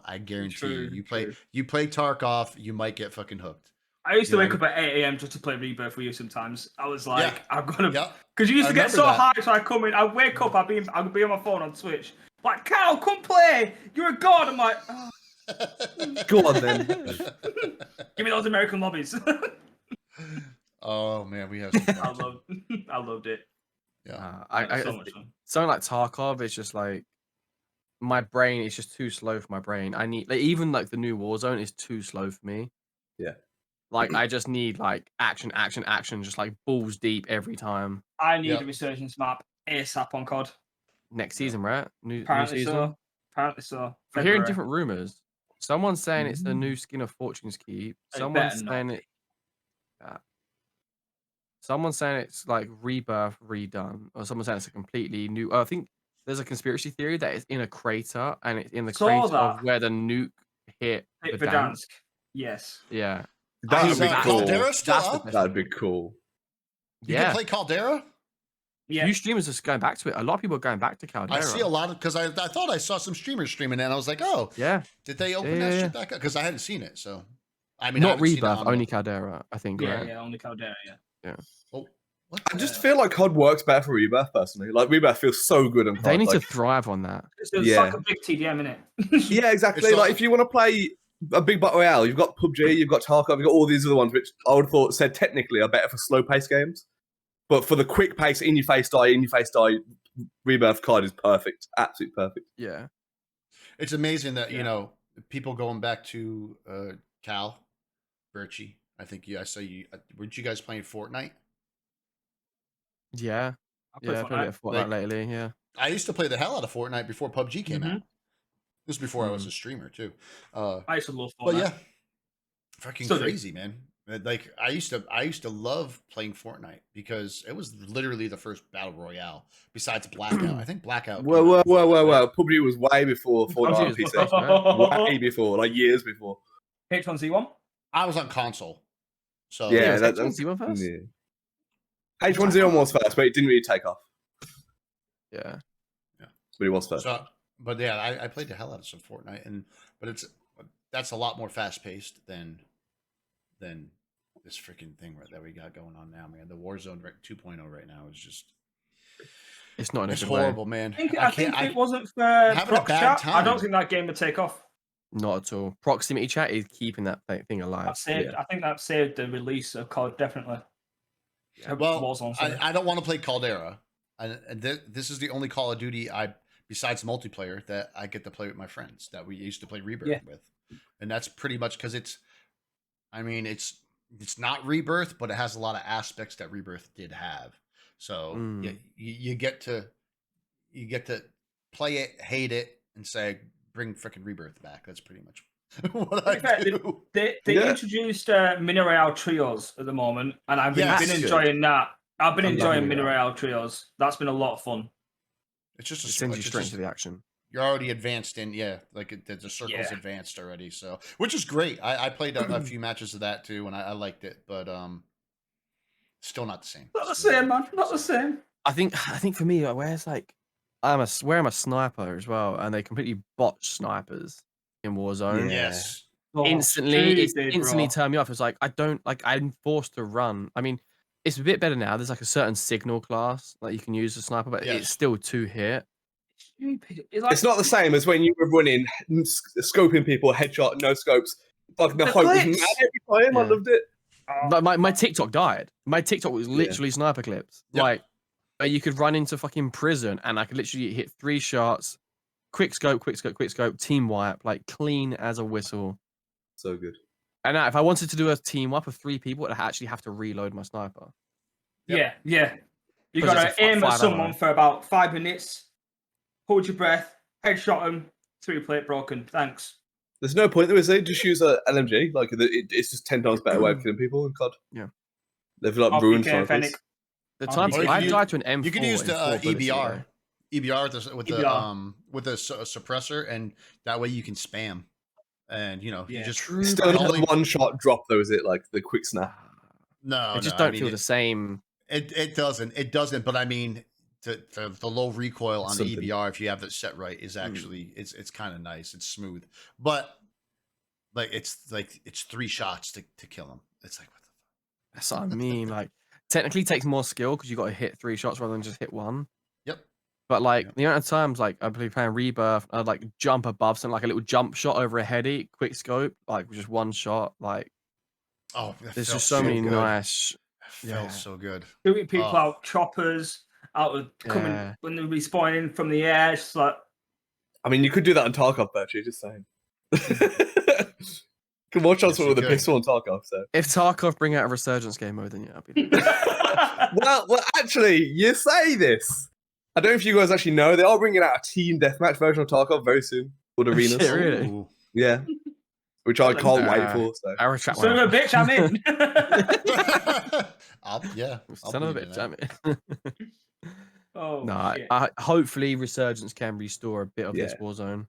I guarantee True, you true. you play Tarkov, you might get fucking hooked. I used to Yeah. wake up at 8 a.m. just to play Rebirth with you sometimes. I was like, Yeah. I'm gonna. Yep. Because you used I to get remember so that. high, so I come in, I wake up, I'll be on my phone on Twitch. Like, Cal, come play! You're a god! I'm like, oh, Go on then. give me those American lobbies. Oh man, we have some I loved it. yeah. So much fun. Something like Tarkov is just like my brain is just too slow for my brain. I need even like the new Warzone is too slow for me. Yeah. Like I just need like action, just like balls deep every time. I need Yep. a resurgence map ASAP on COD. Next season, right? New Apparently season. so. Apparently so. I'm hearing February. different rumors. Someone's saying it's the new skin of Fortune's Keep. It Someone's better not saying be. it. Someone's saying it's like Rebirth redone, or someone's saying it's a completely new. I think there's a conspiracy theory that it's in a crater, and it's in the Saw crater that. of where the nuke hit Hit Verdansk. Verdansk. Yes. Yeah, That would Is be cool. Caldera still That's up? the- That'd be cool. You yeah. can play Caldera? Yeah. Few streamers are going back to it. A lot of people are going back to Caldera. I see a lot of because I thought I saw some streamers streaming it and I was like, oh, Yeah, did they open Yeah, that yeah. shit back up? Because I hadn't seen it. So I mean, I not haven't seen it Rebirth, on only the- Caldera. I think. Yeah, right? yeah, only Caldera, yeah. Oh, what I the- just feel like COD works better for Rebirth personally. Like Rebirth feels so good on COD. They need to like, thrive on that. It's Yeah. like a big TDM, innit? Yeah, exactly. It's Like not- if you want to play a big battle royale, you've got PUBG, you've got Tarkov, you've got all these other ones, which I would have thought said technically are better for slow paced games. But for the quick pace, in your face die, Rebirth COD is perfect, absolutely perfect. Yeah. It's amazing that Yeah. you know people going back to Cal, Biirchyyy. I think I saw you. Weren't you guys playing Fortnite? Yeah. I play Yeah. I played a bit Fortnite. of Fortnite Like- lately. Yeah. I used to play the hell out of Fortnite before PUBG came Mhm. out. This was before I was a streamer too. I used to love Fortnite. But yeah, fucking Still do. crazy, man. Like I used to love playing Fortnite because it was literally the first battle royale besides Blackout. I think Blackout. Whoa, came whoa, out whoa, before whoa, that, whoa. PUBG was way before Fortnite on PUBG was PC. right? Way before, like years before. H1Z1? I was on console, so Yeah, was that, H1Z1 first? yeah. H1Z1 was first, but it didn't really take off. Yeah. But it was first. So, but yeah, I played the hell out of some Fortnite, but that's a lot more fast paced than this freaking thing that we got going on now, man. The Warzone 2.0 right now is just It's not in a it's good way. horrible, man. I think if it wasn't for having a Prox bad Chat, I don't time. think that game would take off. Not at all. Proximity chat is keeping that thing alive. I think that saved the release of COD, definitely. Well, Warzone, sorry. I don't want to play Caldera. And this is the only Call of Duty besides multiplayer, that I get to play with my friends that we used to play Rebirth with. And that's pretty much because it's not Rebirth, but it has a lot of aspects that Rebirth did have. So you get to play it, hate it, and say, bring freaking Rebirth back. That's pretty much what I do. They introduced Mini Royale trios at the moment, and I've been enjoying that. I've been enjoying Mini Royale trios. That's been a lot of fun. It's just sends you straight into the action. You're already advanced in, the circle's advanced already, so which is great. I played a few matches of that too, and I liked it, but still not the same. Not the same, man. Not the same. I think for me, where it's like I'm a sniper as well, and they completely botch snipers in Warzone. Yes. Instantly turn me off. It's like I'm forced to run. I mean, it's a bit better now. There's like a certain signal class that you can use as sniper, but it's still 2 hit. It's not the same as when you were running, scoping people, headshot, no scopes. Fucking the hope was mad every time. I loved it. But my TikTok died. My TikTok was literally sniper clips. Yep. Like, you could run into fucking prison, and I could literally hit 3 shots, quick scope, team wipe, like clean as a whistle. So good. And now, if I wanted to do a team wipe of 3 people, I'd actually have to reload my sniper. Yep. Yeah. You got to aim at someone for about 5 minutes, hold your breath, headshot them, 3 plate broken. Thanks. There's no point, though, is there? Just use a LMG. Like, it's just 10 times better way of killing people in COD. Yeah. They've like ruined snipers. The times I died to an M4. You can use the EBR. EBR with a suppressor, and that way you can spam. And you just still another 1-shot drop though, is it? Like the quick snap? No, it just don't feel the same. It doesn't. But I mean, the low recoil on the EBR, if you have it set right, is actually it's kind of nice. It's smooth, but it's 3 shots to kill him. It's like, what the fuck? That's what I mean. Like, technically takes more skill because you got to hit 3 shots rather than just hit 1. Yep. But the amount of times I'd be playing Rebirth, I'd like jump above something, like a little jump shot over a heady, quick scope, like just 1 shot. Like, there's just so many nice. It felt so good. Shooting people out, choppers out of coming when they're respawning from the air. It's like, I mean, you could do that on Tarkov, Biirchyyy, just saying. Can watch us with a pistol on Tarkov. So if Tarkov bring out a Resurgence game mode, then I'll be. well, actually, you say this. I don't know if you guys actually know, they are bringing out a team deathmatch version of Tarkov very soon called Arenas. Shit, really? Yeah. Which I can't wait for. So. Son of a bitch, I'm in. Son of a bitch, I'm in. Oh, no, hopefully Resurgence can restore a bit of this Warzone.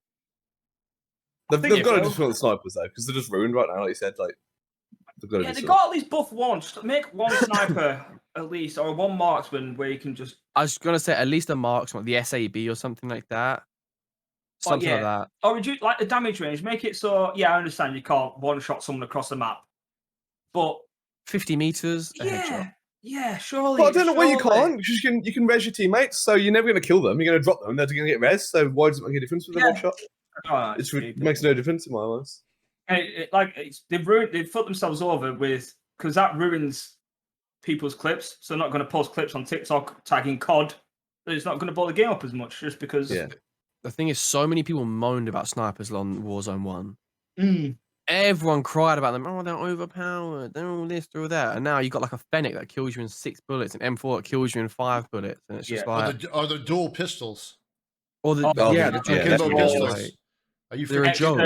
They've got to just fill the snipers though, because they're just ruined right now, like you said. Like, they've got to they got at least buff one. Just make 1 sniper at least, or 1 marksman where you can just. I was gonna say at least a marksman, the SAB or something like that. Something like that. Or reduce like the damage range. Make it so. Yeah, I understand you can't 1-shot someone across the map, but 50 meters. Yeah, surely. But I don't know why you can't. You can res your teammates, so you're never going to kill them. You're going to drop them. They're going to get res. So why does it make a difference with the 1-shot? Oh, it makes no difference in my eyes. They've put themselves over because that ruins people's clips. So they're not going to post clips on TikTok tagging COD. It's not going to blow the game up as much just because. Yeah. The thing is, so many people moaned about snipers on Warzone 1. Everyone cried about them. Oh, they're overpowered. They're all this, they're all that. And now you got like a Fennec that kills you in 6 bullets, an M4 that kills you in 5 bullets, and it's just like. Are the dual pistols? Or the dual pistols. Are you they're a joke?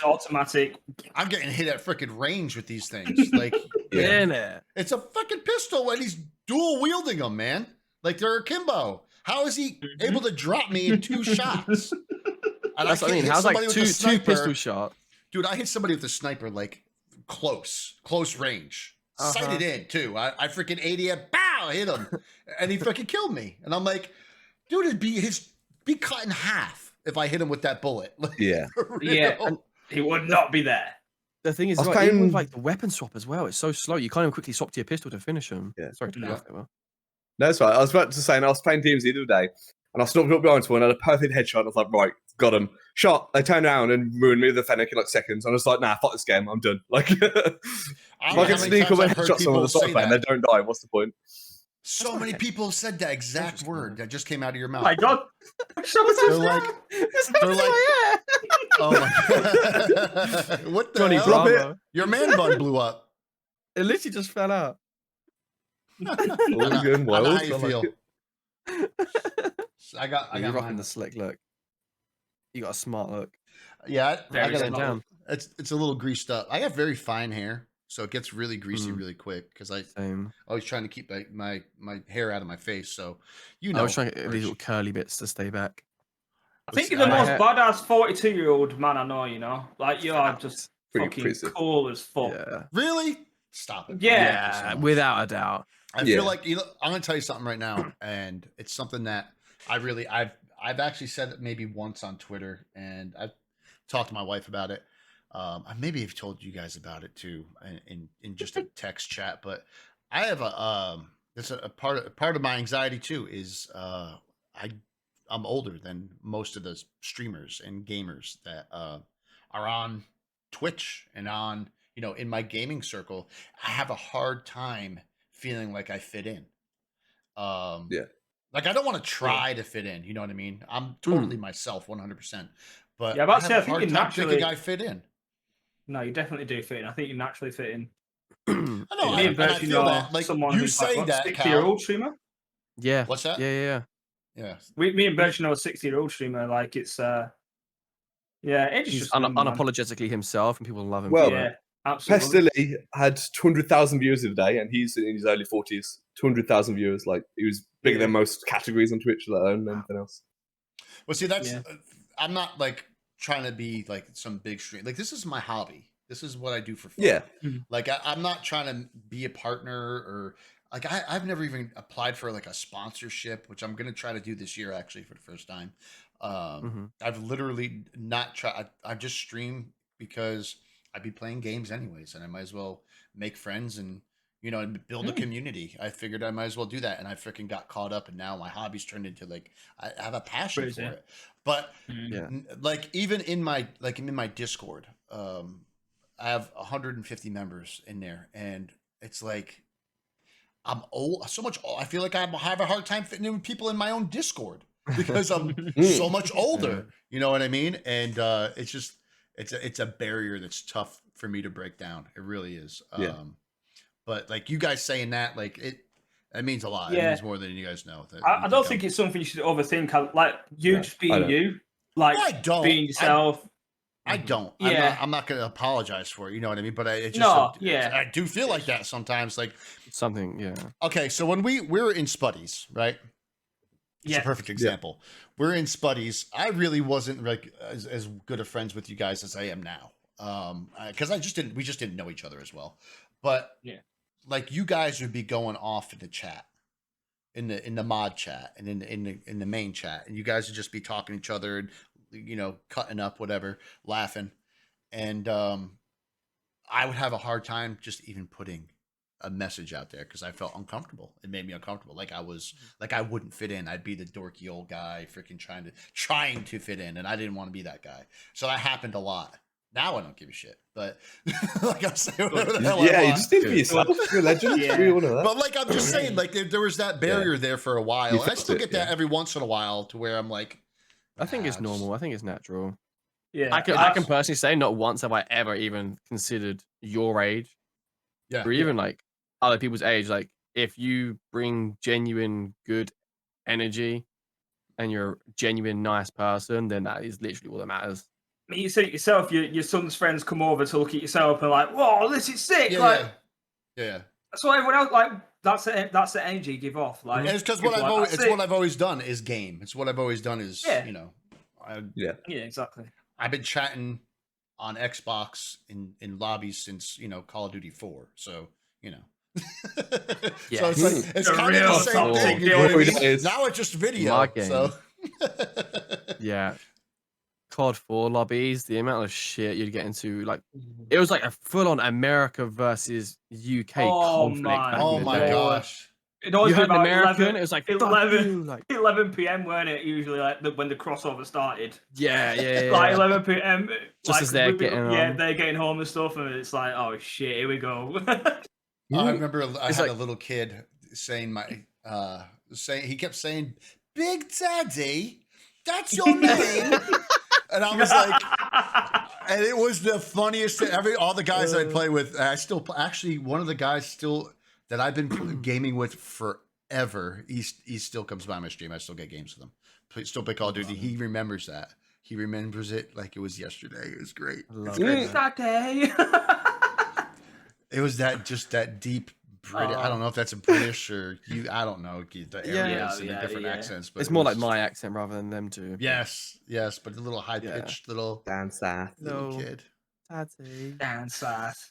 Automatic. I'm getting hit at freaking range with these things. Like, it's a fucking pistol, and he's dual wielding them, man. Like they're akimbo. How is he able to drop me in 2 shots? And that's what I mean. How's like two pistol shots? Dude, I hit somebody with a sniper like close range, sighted in too. I freaking 80 it, bow, hit him, and he freaking killed me. And I'm like, dude, it'd be cut in half if I hit him with that bullet. Yeah, and he would not be there. The thing is, even with like the weapon swap as well, it's so slow. You can't even quickly swap to your pistol to finish him. Yeah, sorry to cut off there. No, that's right. I was about to say, and I was playing teams the other day, and I snuck up behind someone, had a perfect headshot. And I was like, right, got him. shot. They turned around and ruined me with the Fennec in like seconds. I was like, nah, fuck this game. I'm done. Like, if I can sneak up and headshot someone with a soccer and they don't die, what's the point? So many people said that exact word that just came out of your mouth. Oh my god. They're like, oh my god. What the Johnny hell? Bravo. Your man bun blew up. It literally just fell out. All good, I well, know how you I like feel. it. I got You're rocking mine. the slick look. You got a smart look. Yeah, I Very got smart. down. it's a little greased up. I have very fine hair, so it gets really greasy really quick because I Same. always trying to keep my hair out of my face. So I was trying to get these little curly bits to stay back. I think you're the most badass 42-year-old man I know, you know? Like, you are just Pretty fucking impressive. cool as fuck. Yeah. Really? Stop it. Yeah. Thank you so much. Without a doubt. I feel like I'm gonna tell you something right now, and it's something that I've actually said it maybe once on Twitter, and I've talked to my wife about it. I maybe have told you guys about it too in just a text chat, but I have it's a part of my anxiety too is I'm older than most of the streamers and gamers that are on Twitch and on, you know, in my gaming circle. I have a hard time feeling like I fit in. Like I don't want to try to fit in, you know what I mean? I'm totally myself 100%. But Yeah, but I have I a think hard you time naturally thinking I fit in. No, you definitely do fit in. I think you naturally fit in. I know, Me and and I Birch, you feel know, that. Like someone you who's like, say what, that, 60-year-old streamer. Yeah. What's that? Yeah. Yeah. Me and Birch know a 60-year-old streamer. Like it's it's He's just a number, man. unapologetically himself, and people love him. Well, for Yeah, it. absolutely. Pestilly had 200,000 viewers a day, and he's in his early 40s. 200,000 viewers. Like, he was bigger than most categories on Twitch, let alone anything else. Well, see, that's I'm not like trying to be like some big stream. Like this is my hobby. This is what I do for fun. Yeah. Like I'm not trying to be a partner or like I've never even applied for like a sponsorship, which I'm gonna try to do this year actually for the first time. I've literally not tried. I just stream because I'd be playing games anyways, and I might as well make friends and, you know, build a community. I figured I might as well do that, and I freaking got caught up, and now my hobby's turned into like I have a passion for it. But like even in my Discord, I have 150 members in there, and it's like I'm old, so much. I feel like I have a hard time fitting in with people in my own Discord because I'm so much older. You know what I mean? And it's just it's a barrier that's tough for me to break down. It really is. But like you guys saying that, like it means a lot. It means more than you guys know. I don't think it's something you should overthink. Like you just being you, like I don't. being yourself. I don't. Yeah. I'm not going to apologize for it. You know what I mean? But I do feel like that sometimes. Like something, yeah. Okay, so when we're in Spuddies, right? It's a perfect example. We're in Spuddies. I really wasn't like as good of friends with you guys as I am now, because we just didn't know each other as well. But like you guys would be going off in the chat, in the mod chat, and in the main chat, and you guys would just be talking to each other and, you know, cutting up, whatever, laughing. And I would have a hard time just even putting a message out there because I felt uncomfortable. It made me uncomfortable. Like I wouldn't fit in. I'd be the dorky old guy freaking trying to fit in, and I didn't want to be that guy. So that happened a lot. Now I don't give a shit. But like I'm saying, whatever the hell I want. You just need to be yourself. You're a legend. We all know that. But like I'm just saying, like there was that barrier there for a while. And I still get that every once in a while to where I'm like, I think it's normal. I think it's natural. Yeah, I can personally say not once have I ever even considered your age. Yeah. Or even like other people's age. Like if you bring genuine good energy and you're a genuine nice person, then that is literally all that matters. I mean, you said it yourself. Your son's friends come over to look at yourself and like, "Whoa, this is sick!" Yeah. So everyone else like that's the energy you give off. Like, and it's because what I've always done is game. It's what I've always done is you know, exactly. I've been chatting on Xbox in lobbies since, you know, Call of Duty 4. So, you know. So it's like it's kind of the same thing. You know what I mean? Now it's just video. So yeah. COD 4 lobbies, the amount of shit you'd get into, like it was like a full-on America versus UK conflict. Oh my gosh. It always You be heard an about American, 11, it was like 11, like 11 p.m. weren't it? Usually, like when the crossover started. yeah. Like 11 p.m. Just like, as they're we'd be- getting yeah, on. they're getting home and stuff, and it's like, oh shit, here we go. I remember I It's had like- a little kid saying he kept saying, "Big Daddy, that's your name," and I was like, and it was the funniest thing. All the guys I play with, I still actually one of the guys still that I've been gaming with forever. He still comes by my stream. I still get games with him. Still play Call of Duty. He remembers that. He remembers it like it was yesterday. It was great. It's great. Saturday. It was that deep British. I don't know if that's a British or you. I don't know the areas and the different accents, but It's it more was like my accent rather than them two. yes, but a little high pitched little Dan Sath. No. kid. Tatty. Dan Sass.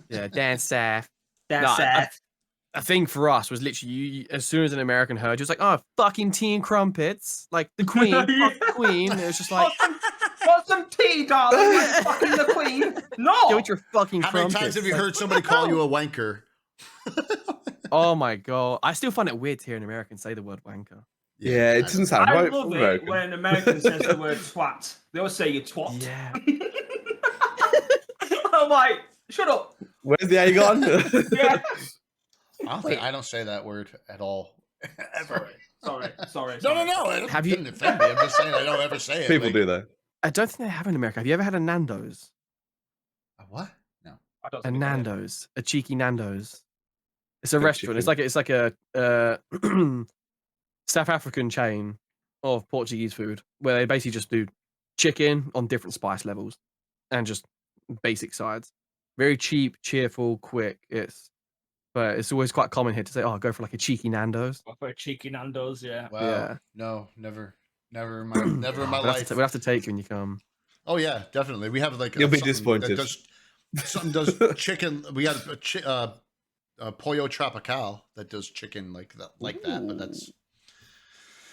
Yeah, Dan Saff. Dan No, Sass. A thing for us was literally as soon as an American heard, you was like, "Oh, fucking tea and crumpets, like the Queen, fuck the Queen." It was just like, Want some tea, darling? Like fucking the Queen? No. "Go with your fucking How crumpets." many times have you Like, heard somebody call you a wanker? oh my god, I still find it weird to hear an American say the word wanker. Yeah, it doesn't sound I right. love for it American. when an American says the word twat. They always say you twat. Yeah. I'm like, shut up. Where's the A gone? Yeah. I don't say that word at all. Ever. Sorry. No. I Have you- didn't offend me. I'm just saying I don't ever say it. People like, do though. I don't think they have in America. Have you ever had a Nando's? A what? No. I don't A think I did. Nando's, a cheeky Nando's. It's a Good restaurant. It's like a South African chain of Portuguese food where they basically just do chicken on different spice levels and just basic sides. Very cheap, cheerful, quick. But it's always quite common here to say, "Oh, go for like a cheeky Nando's." For a cheeky Nando's, yeah. Wow. Yeah. No, never in my life. We'll have to take you when you come. Oh yeah, definitely. We have like You'll be something disappointed. that something does chicken. We had a Pollo Tropical that does chicken like that. But that's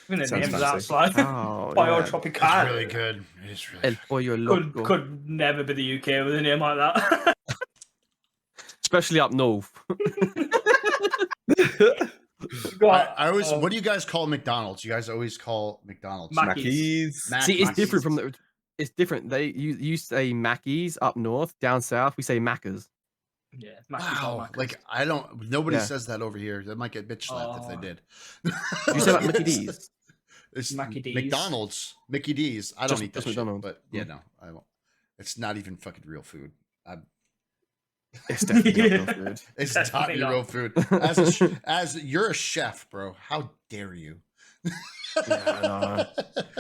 Even the Sounds name's fancy. outside. Oh, Pollo yeah. Tropical. it's really good. It is really El good. pollo Could loco. could never be the UK with a name like that. Especially up north. I always. What do you guys call McDonald's? You guys always call McDonald's Mackey's. Mackies. See, it's Mackey's. different from the. It's different. You say Mackies up north, down south we say Maccas. Yeah, Mackey's or Wow. Macca's. Like I don't. Nobody Yeah. says that over here. They might get bitch slapped if they Oh. did. Do you say like Mickey D's? It's Mickey D's. McDonald's, Mickey D's. I don't Just- eat that just shit, McDonald's. but yeah, no, I won't. It's not even fucking real food. It's definitely not real food. It's not Definitely your not. real food. As you're a chef, bro. How dare you? Yeah,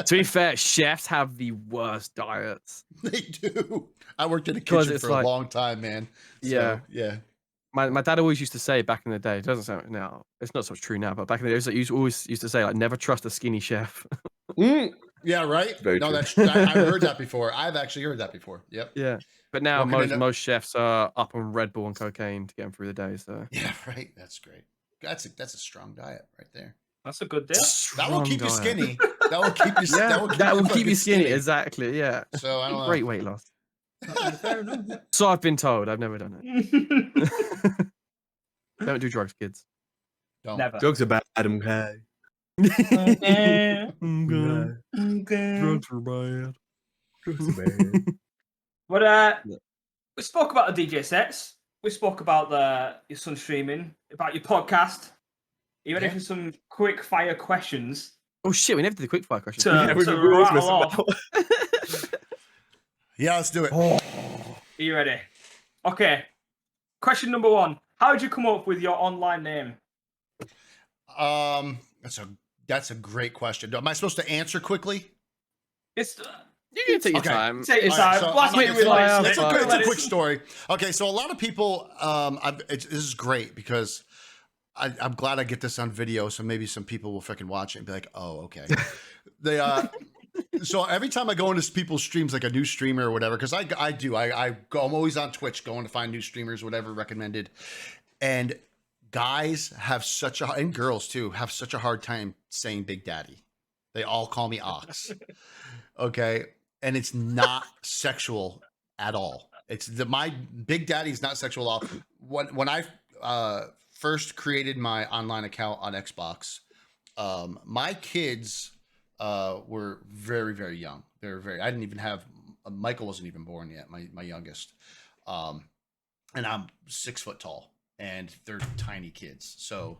To be fair, chefs have the worst diets. They do. I worked in a 'Cause kitchen it's for a like- long time, man. So, Yeah. yeah. My dad always used to say back in the day. It doesn't sound now. It's not so true now, but back in the day, it was like, he always used to say like, never trust a skinny chef. Mm. Yeah, right. Very no, true. I've heard that before. I've actually heard that before. Yep. Yeah. But now Working in a- most chefs are up on Red Bull and cocaine to get them through the day. So Yeah, right. That's great. That's a strong diet right there. That's a good deal. That will Strong keep you diet. skinny. That will keep you. Yeah, that will keep you you skinny. Exactly. Yeah. So I don't know. Great weight loss. Fair enough. So I've been told. I've never done it. Don't do drugs, kids. Don't. Never. Drugs are bad, Adam K. Eh, Drugs okay. are bad. Drugs are bad. But Yeah. we spoke about the DJ sets. We spoke about your son streaming, about your podcast. Are you ready Yeah. for some quick fire questions? Oh shit! We never did the quickfire question. To- Yeah, we so were always rattle messing off. about. Yeah, let's do it. Are you ready? Okay. Question number 1. How did you come up with your online name? That's a great question. Am I supposed to answer quickly? It's You can take your Okay. time. Take your It's- time. so Last I'm minute not we gonna- like it's it. a It's Let a it- quick story. Okay, so a lot of people, this is great because I'm glad I get this on video, so maybe some people will freaking watch it and be like, "Oh, okay." They so every time I go into people's streams, like a new streamer or whatever, because I'm always on Twitch going to find new streamers, whatever recommended, and guys have and girls too have such a hard time saying Big Daddy. They all call me Ox. Okay, and it's not sexual at all. It's my Big Daddy is not sexual at all. When I first created my online account on Xbox, my kids were very, very young. They were very. I didn't even have Michael wasn't even born yet. My youngest, and I'm 6 foot tall, and they're tiny kids. So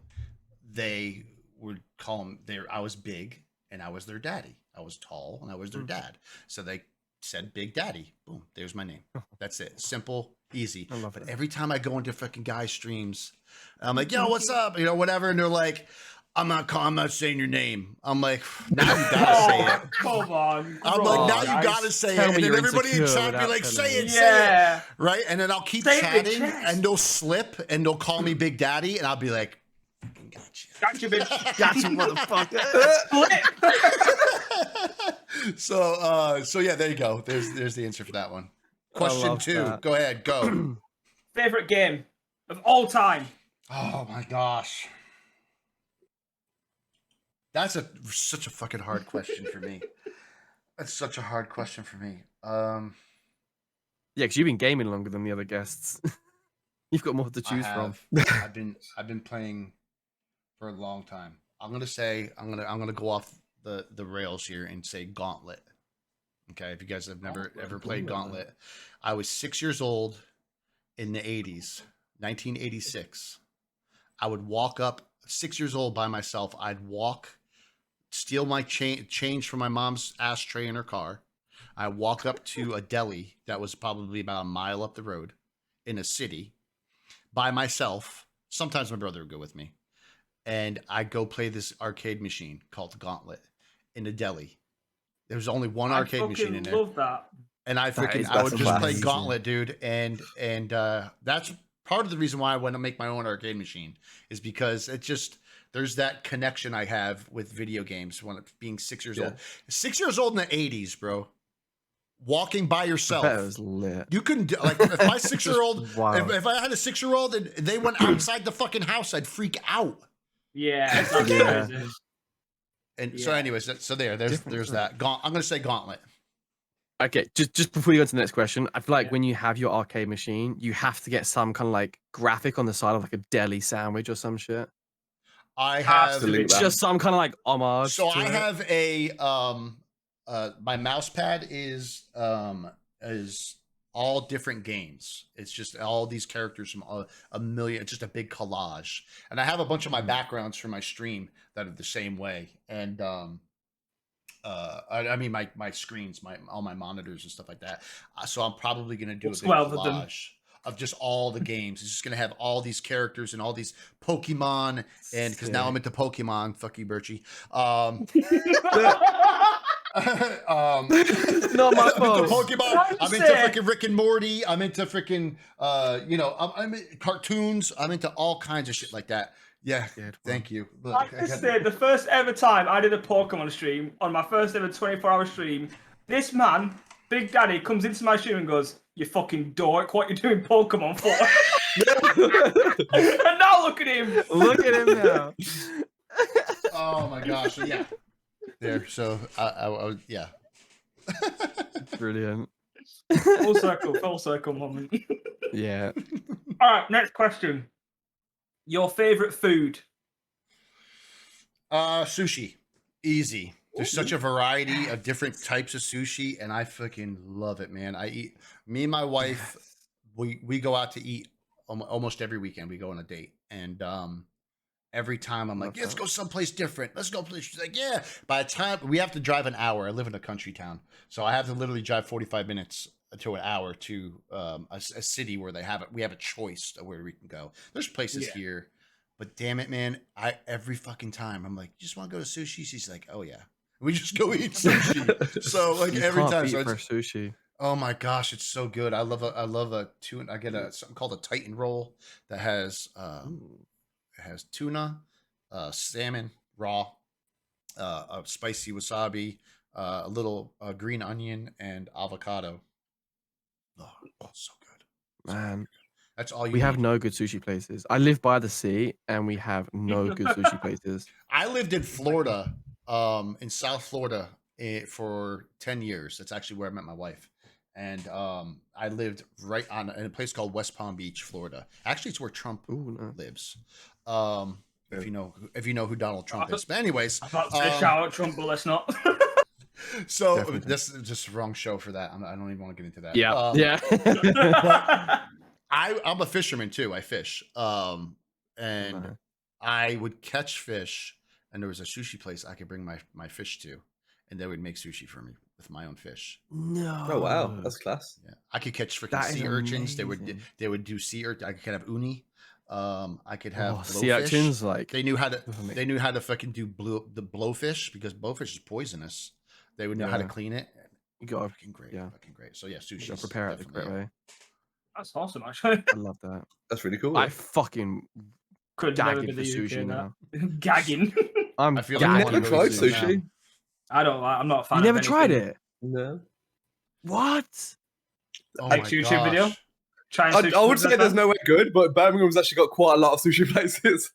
they would call them. I was big, and I was their daddy. I was tall, and I was their dad. So they said Big Daddy. Boom, there's my name. That's it. Simple, easy. I love But it. every time I go into fucking guy streams, I'm like, yo, what's up? You know, whatever. And they're like, I'm not saying your name. I'm like, now you gotta say it. Come on. I'm come like, on, now you guys. gotta say Tell it. me And then you're everybody in insecure chat be without like, telling say me. it, say it. Yeah. Right? And then I'll keep Say it with chatting chest. and they'll slip and they'll call me Big Daddy and I'll be like, gotcha. Gotcha, bitch. Gotcha, motherfucker. So yeah, there you go. There's the answer for that one. Question love 2. that. Go ahead, go. Favorite game of all time. Oh my gosh. That's such a fucking hard question for me. That's such a hard question for me. Yeah, because you've been gaming longer than the other guests. You've got more to choose from. I've been playing for a long time. I'm gonna go off the rails here and say Gauntlet. Okay, if you guys have never ever played Gauntlet, I was 6 years old in the 80s, 1986. I would walk up 6 years old by myself. I'd walk, steal my change from my mom's ashtray in her car. I walk up to a deli that was probably about a mile up the road in a city by myself. Sometimes my brother would go with me. And I go play this arcade machine called Gauntlet in a deli. There was only one arcade machine in there. I love that. And I is would just play amazing. Gauntlet, dude. And that's part of the reason why I want to make my own arcade machine is because it just, there's that connection I have with video games when being 6 years old. 6 years old in the 80s, bro. Walking by yourself. That was lit. You couldn't do, like, if my 6-year-old, Wild. if I had a 6-year-old and they went outside the fucking house, I'd freak out. Yeah, that's Yeah. crazy. And so, Yeah. anyways, there's that. I'm gonna say Gauntlet. Okay, just before you go to the next question, I feel like when you have your arcade machine, you have to get some kind of like graphic on the side of like a deli sandwich or some shit. I have Absolutely. It's just some kind of like homage. So to I it. have a my mouse pad is all different games. It's just all these characters from a million. It's just a big collage, and I have a bunch of my backgrounds for my stream that are the same way. And I mean my screens, all my monitors and stuff like that. So I'm probably gonna do a big 12 of them. collage of just all the games. It's just gonna have all these characters and all these Pokemon, and because now I'm into Pokemon. Fuck you, Biirchyyy. Not my I'm into fault. Pokemon. I'm into freaking Rick and Morty. I'm into freaking I'm into cartoons. I'm into all kinds of shit like that. Yeah, Good thank you. I Look, have to say, the first ever time I did a Pokemon stream, on my first ever 24-hour stream, this man, Big Daddy, comes into my stream and goes, "You fucking dork, what you doing Pokemon for?" And now look at him. Look at him now. oh my gosh, so yeah. There, so I was, yeah. Brilliant. Full circle moment. Yeah. All right, next question. Your favorite food? Sushi, easy. There's such a variety of different types of sushi, and I fucking love it, man. Me and my wife, we go out to eat almost every weekend. We go on a date, and every time I'm like, let's go someplace different. Let's go. She's like, yeah. By the time we have to drive an hour, I live in a country town, so I have to literally drive 45 minutes to an hour to a city where we have a choice of where we can go. There's places here, but damn it, man, every fucking time I'm like, you just want to go to sushi? She's like, oh yeah, we just go eat sushi. So like You every can't time, beat so for it's, sushi. oh my gosh, it's so good. I love a tuna. I get something called a Titan roll that has it has tuna, salmon raw, a spicy wasabi, a little green onion, and avocado. Oh, so good. Man, That's all you we have need. no good sushi places. I live by the sea, and we have no good sushi places. I lived in Florida, in South Florida, for 10 years. That's actually where I met my wife. and I lived right in a place called West Palm Beach, Florida. Actually, it's where Trump Ooh, no. lives. If you know who Donald Trump is. But anyways, I thought to say shout out Trump, but let's not. so Definitely. this is just the wrong show for that. I don't even want to get into that. Yeah, yeah. I'm a fisherman too. I fish. And Nice. I would catch fish, and there was a sushi place I could bring my fish to, and they would make sushi for me with my own fish. No. Oh wow, that's class. Yeah, I could catch freaking That is sea urchins. amazing. They would do sea urchin. I could have uni. I could have sea blowfish. urchins, like They knew how to amazing. they knew how to fucking do the blowfish, because blowfish is poisonous. They would know how to Yeah. clean it. You gotta Fucking great, yeah. fucking great. So yeah, you sushi. gotta prepare it the correct way. That's awesome, actually. I love that. That's really cool. I fucking Could never gagging be for the UK sushi now. now. Gagging. I'm I feel like I I gagging. never wanna go tried to sushi. I don't. I'm not a fan. You never of tried anything. it? No. What? Oh Like my YouTube video? gosh. Trying I sushi would for the say there's first time? nowhere good, but Birmingham's actually got quite a lot of sushi places.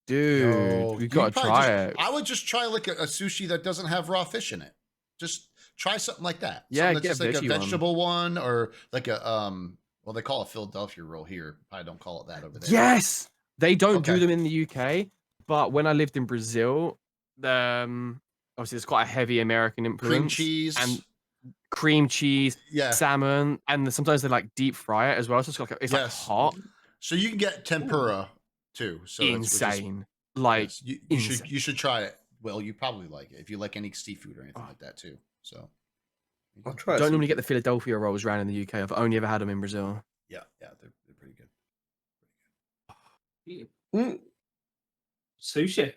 Dude, No, we you gotta probably try just- it. I would just try like a sushi that doesn't have raw fish in it. Just try something like that. Yeah, Something get that's a just like a veggie one. vegetable one, or like a well, they call it Philadelphia roll here. I don't call it that over there. Yes, they don't do Okay. them in the UK, but when I lived in Brazil, obviously there's quite a heavy American influence. Cream cheese and cream cheese, yeah. salmon, and sometimes they like deep fry it as well. So it's like it's like Yes. hot, So you can get tempura too. So it's- which is- insane. Like yes, you insane. should try it. Well, you probably like it if you like any seafood or anything Oh. like that too. So I'll try. don't normally get the Philadelphia rolls around in the UK. I've only ever had them in Brazil. yeah, they're pretty good. Mm. Sushi.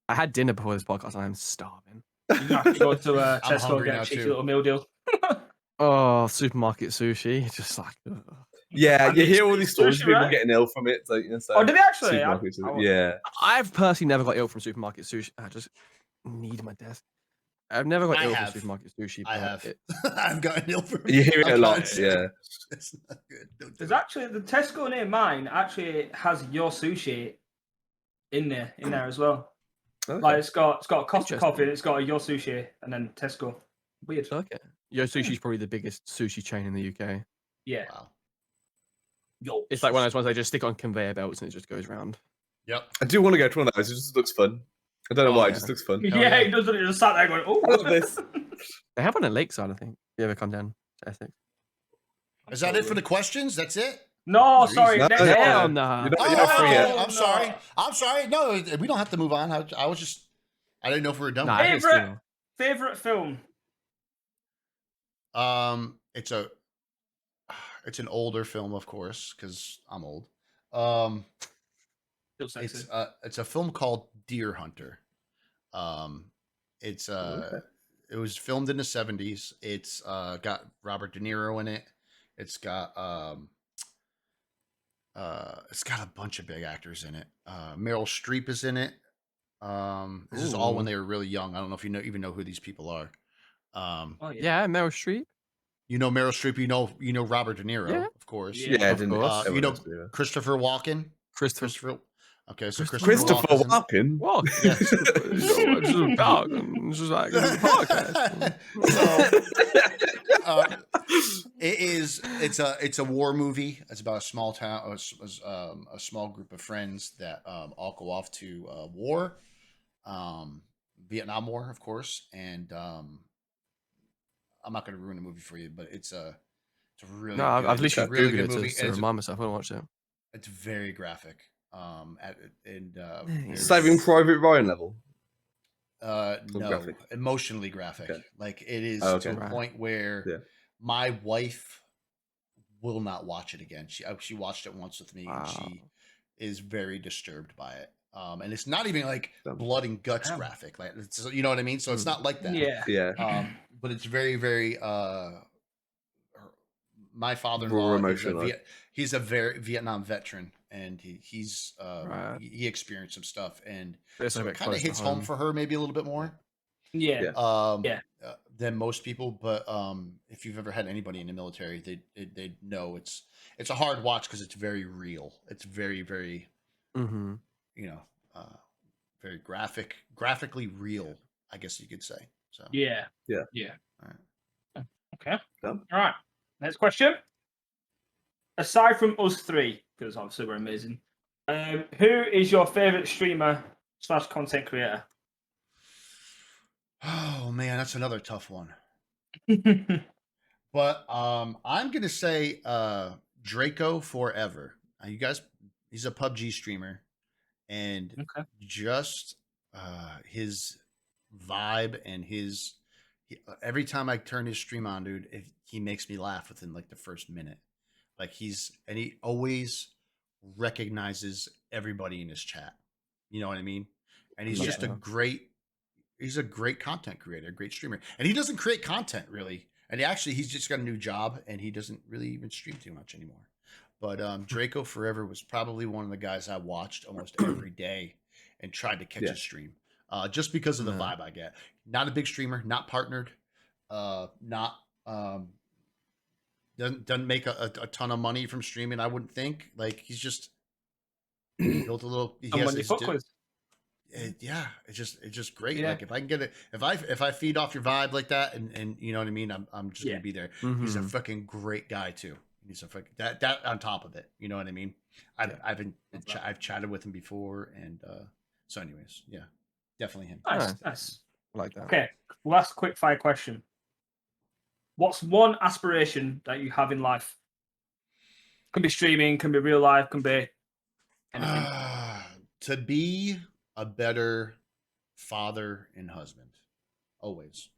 I had dinner before this podcast, and I'm starving. You have to go to I'm Tesco and hungry get now, a cheeky too. little meal deal. Oh, supermarket sushi, just like ugh. Yeah, And you it's hear all these stories sushi, of people right? getting ill from it. So, you know, so Oh, did they actually? supermarkets, I- yeah. I've personally never got ill from supermarket sushi. I just need my desk. I've never got I ill have. from supermarket sushi. I but have. it- I've gotten ill from You hear it a I've lot, gotten sick. yeah. It's not good. Don't do There's it. actually the Tesco near mine actually has your sushi in there as well. Okay. Like it's got Costa Interesting. Coffee, it's got a your sushi, and then Tesco. Weird. Okay. Yo Sushi is probably the biggest sushi chain in the UK. Yeah. Wow. Yo. It's like one of those ones they just stick on conveyor belts and it just goes round. Yep. I do want to go to one of those. It just looks fun. I don't know Oh, why. yeah. It just looks fun. Yeah, yeah. he does it. He just sat there going, "Oh, I love this. They have one at Lakeside, I think. If you ever come down to Essex. Is that it for the questions? That's it? No, They're sorry. easy. Next No, no, one. no. Hell nah. You're not free yet. I'm sorry. I'm sorry. No, we don't have to move on. I was just, I didn't know if we were done. Nah, with I think it's Favorite- cool. Favorite film? it. It's an older film, of course, because I'm old. Still sexy. It's a film called Deer Hunter. It's Okay. It was filmed in the 70s. It's got Robert De Niro in it. It's got a bunch of big actors in it. Meryl Streep is in it. This is all when Ooh. they were really young. I don't know if you even know who these people are. Oh, yeah. Yeah, Meryl Streep. You know Meryl Streep. You know Robert De Niro, Yeah. of course. Yeah. Yeah, Of didn't course. it? You know Everyone knows, Christopher Walken. Christopher. Okay, so Christopher Christopher Walken's in- Walken. What? Yes. It's just a dog. and It's just like it's a podcast. It's a war movie. It's about a small town, a small group of friends that all go off to war, Vietnam War, of course. And I'm not going to ruin the movie for you, but it's a really No, I've good- it's a literally really Googled good it movie. to remind myself. I want to watch it. It's very graphic. Nice. very- Saving Private Ryan level. no, graphic. emotionally graphic. Okay. Like it is Oh, to okay. a Right. point where Yeah. my wife will not watch it again. She watched it once with me, and Wow. she is very disturbed by it. And it's not even like Damn. blood and guts Damn. graphic, like you know what I mean. So it's not like that. Yeah. Yeah. But it's very, very. My father-in-law Raw is emotion, like. he's a very Vietnam veteran, and he's Right. he experienced some stuff, and But it's a so bit it kind of close to hits home for her maybe a little bit more. Yeah. Yeah. Yeah. Than most people. But if you've ever had anybody in the military, they know it's a hard watch because it's very real. It's very, very Mm-hmm. very graphically real, I guess you could say. So Yeah. Yeah. Yeah. Okay. Done. All right. Next question. Aside from us three, because obviously we're amazing, who is your favorite streamer / content creator? Oh man, that's another tough one. But I'm gonna say Draco Forever. You guys, he's a PUBG streamer, and Okay. just his vibe and every time I turn his stream on, dude, he makes me laugh within like the first minute. Like he always recognizes everybody in his chat. You know what I mean? And he's just he's a great content creator, great streamer. And he doesn't create content really. And he's just got a new job and he doesn't really even stream too much anymore. But Draco Forever was probably one of the guys I watched almost every day and tried to catch his stream. Just because of the vibe I get. Not a big streamer, not partnered, not doesn't make a ton of money from streaming, I wouldn't think. Like he's just built a little. He has his yeah, it's just great. Yeah. Like if I can get it, if I feed off your vibe like that, and you know what I mean, I'm just gonna be there. He's a fucking great guy too. He's a fucking that on top of it. You know what I mean? I've chatted with him before, and so anyways, yeah, definitely him. Nice. I like that. Okay, last quick fire question. What's one aspiration that you have in life? Can be streaming, can be real life, can be anything. To be a better father and husband, always.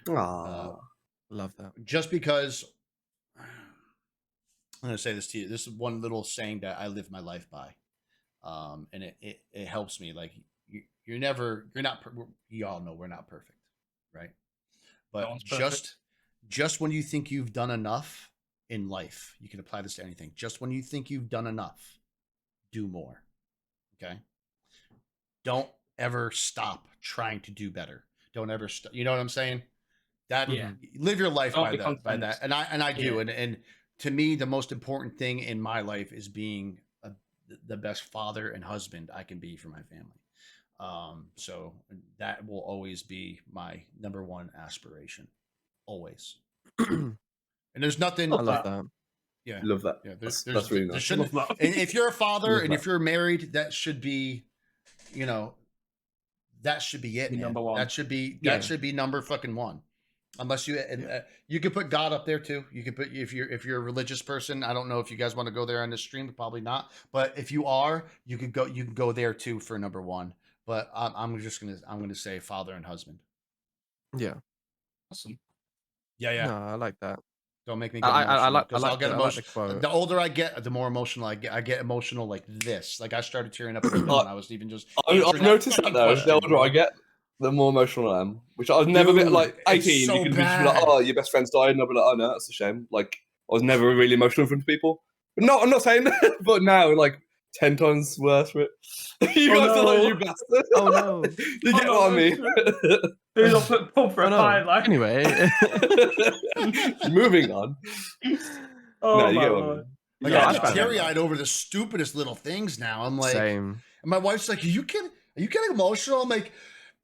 Aww. Love that. Just because I'm going to say this to you. This is one little saying that I live my life by. And it helps me. Like you all know we're not perfect, right? But just when you think you've done enough in life, you can apply this to anything. Just when you think you've done enough, do more. Okay. Don't ever stop trying to do better. Don't ever stop. You know what I'm saying? Live your life by that. And I do. And to me, the most important thing in my life is being the best father and husband I can be for my family. So that will always be my number one aspiration. Always. And there's nothing. I love that. Yeah. Love that. Yeah. That's really nice. And if you're a father and if you're married, that should be, that should be it. Number one. That should be number fucking one. Unless you could put God up there too. You could put, if you're a religious person, I don't know if you guys want to go there on this stream, probably not. But if you are, you can go there too for number one. But I'm gonna say father and husband. Yeah. Awesome. Yeah. No, I like that. Don't make me get emotional. I'll get emotional. Like the older I get, the more emotional I get. I get emotional like this. Like I started tearing up when I was even just. I've noticed that though. The older I get, the more emotional I am. Which I was never been like 18. So you can just be like, "Oh, your best friend's died," and I'll be like, "Oh no, that's a shame." Like I was never really emotional in front of people. But no, I'm not saying that. But now, like 10 times worse for it. You guys are like, you bastard. Oh no. You get what I mean? Who's off at pub for a pint, like? Anyway. Moving on. Oh, no, you my get what I Lord. mean. Like I get teary-eyed over the stupidest little things now. I'm like, Same. and my wife's like, Are you getting emotional? I'm like,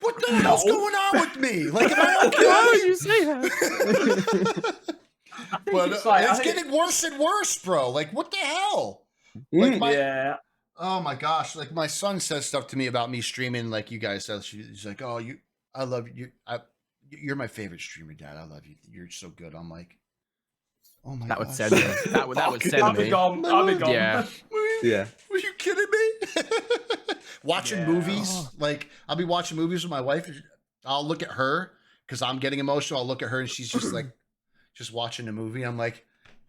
what the hell's going on with me? Like, am I okay? Why would you say that? But it's getting worse and worse, bro. Like, what the hell? Like oh my gosh! Like my son says stuff to me about me streaming. Like you guys said, she's like, "Oh, I love you. You're my favorite streamer, Dad. I love you. You're so good." I'm like, "Oh my!" That would send me. That would send I'll me. be gone. I'll be gone. Yeah. Were you kidding me? Watching movies, like I'll be watching movies with my wife. I'll look at her because I'm getting emotional. I'll look at her and she's just like, just watching a movie. I'm like,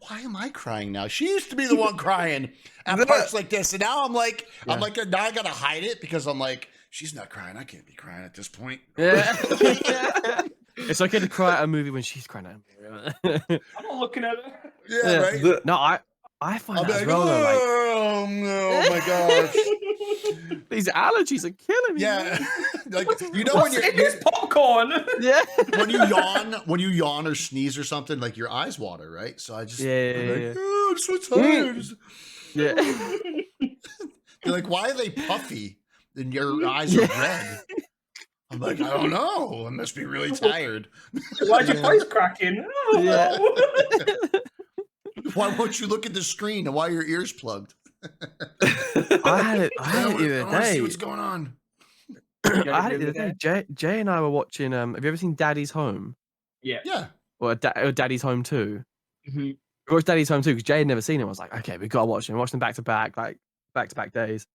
why am I crying now? She used to be the one crying at parts like this, and now I'm like, now I gotta hide it because I'm like, she's not crying. I can't be crying at this point. Yeah. It's okay to cry at a movie when she's crying at a movie. I'm not looking at her. Yeah, right. No, I find that as like, well. Oh no, my gosh. These allergies are killing me. Yeah, like when it's popcorn. Yeah. when you yawn or sneeze or something, like your eyes water, right? So I just Yeah. I'm so tired. Yeah. They're like, why are they puffy? And your eyes are red. I'm like, I don't know. I must be really tired. Why's your voice cracking? Yeah. Why won't you look at the screen and why are your ears plugged? I had it the I other want to see day. what's going on. I had it the other day. Jay and I were watching. Have you ever seen Daddy's Home? Yeah. Yeah. Or Daddy's Home 2? Mhm. We watched Daddy's Home 2 because Jay had never seen it. I was like, okay, we got to watch them. We watched them back to back, like back to back days.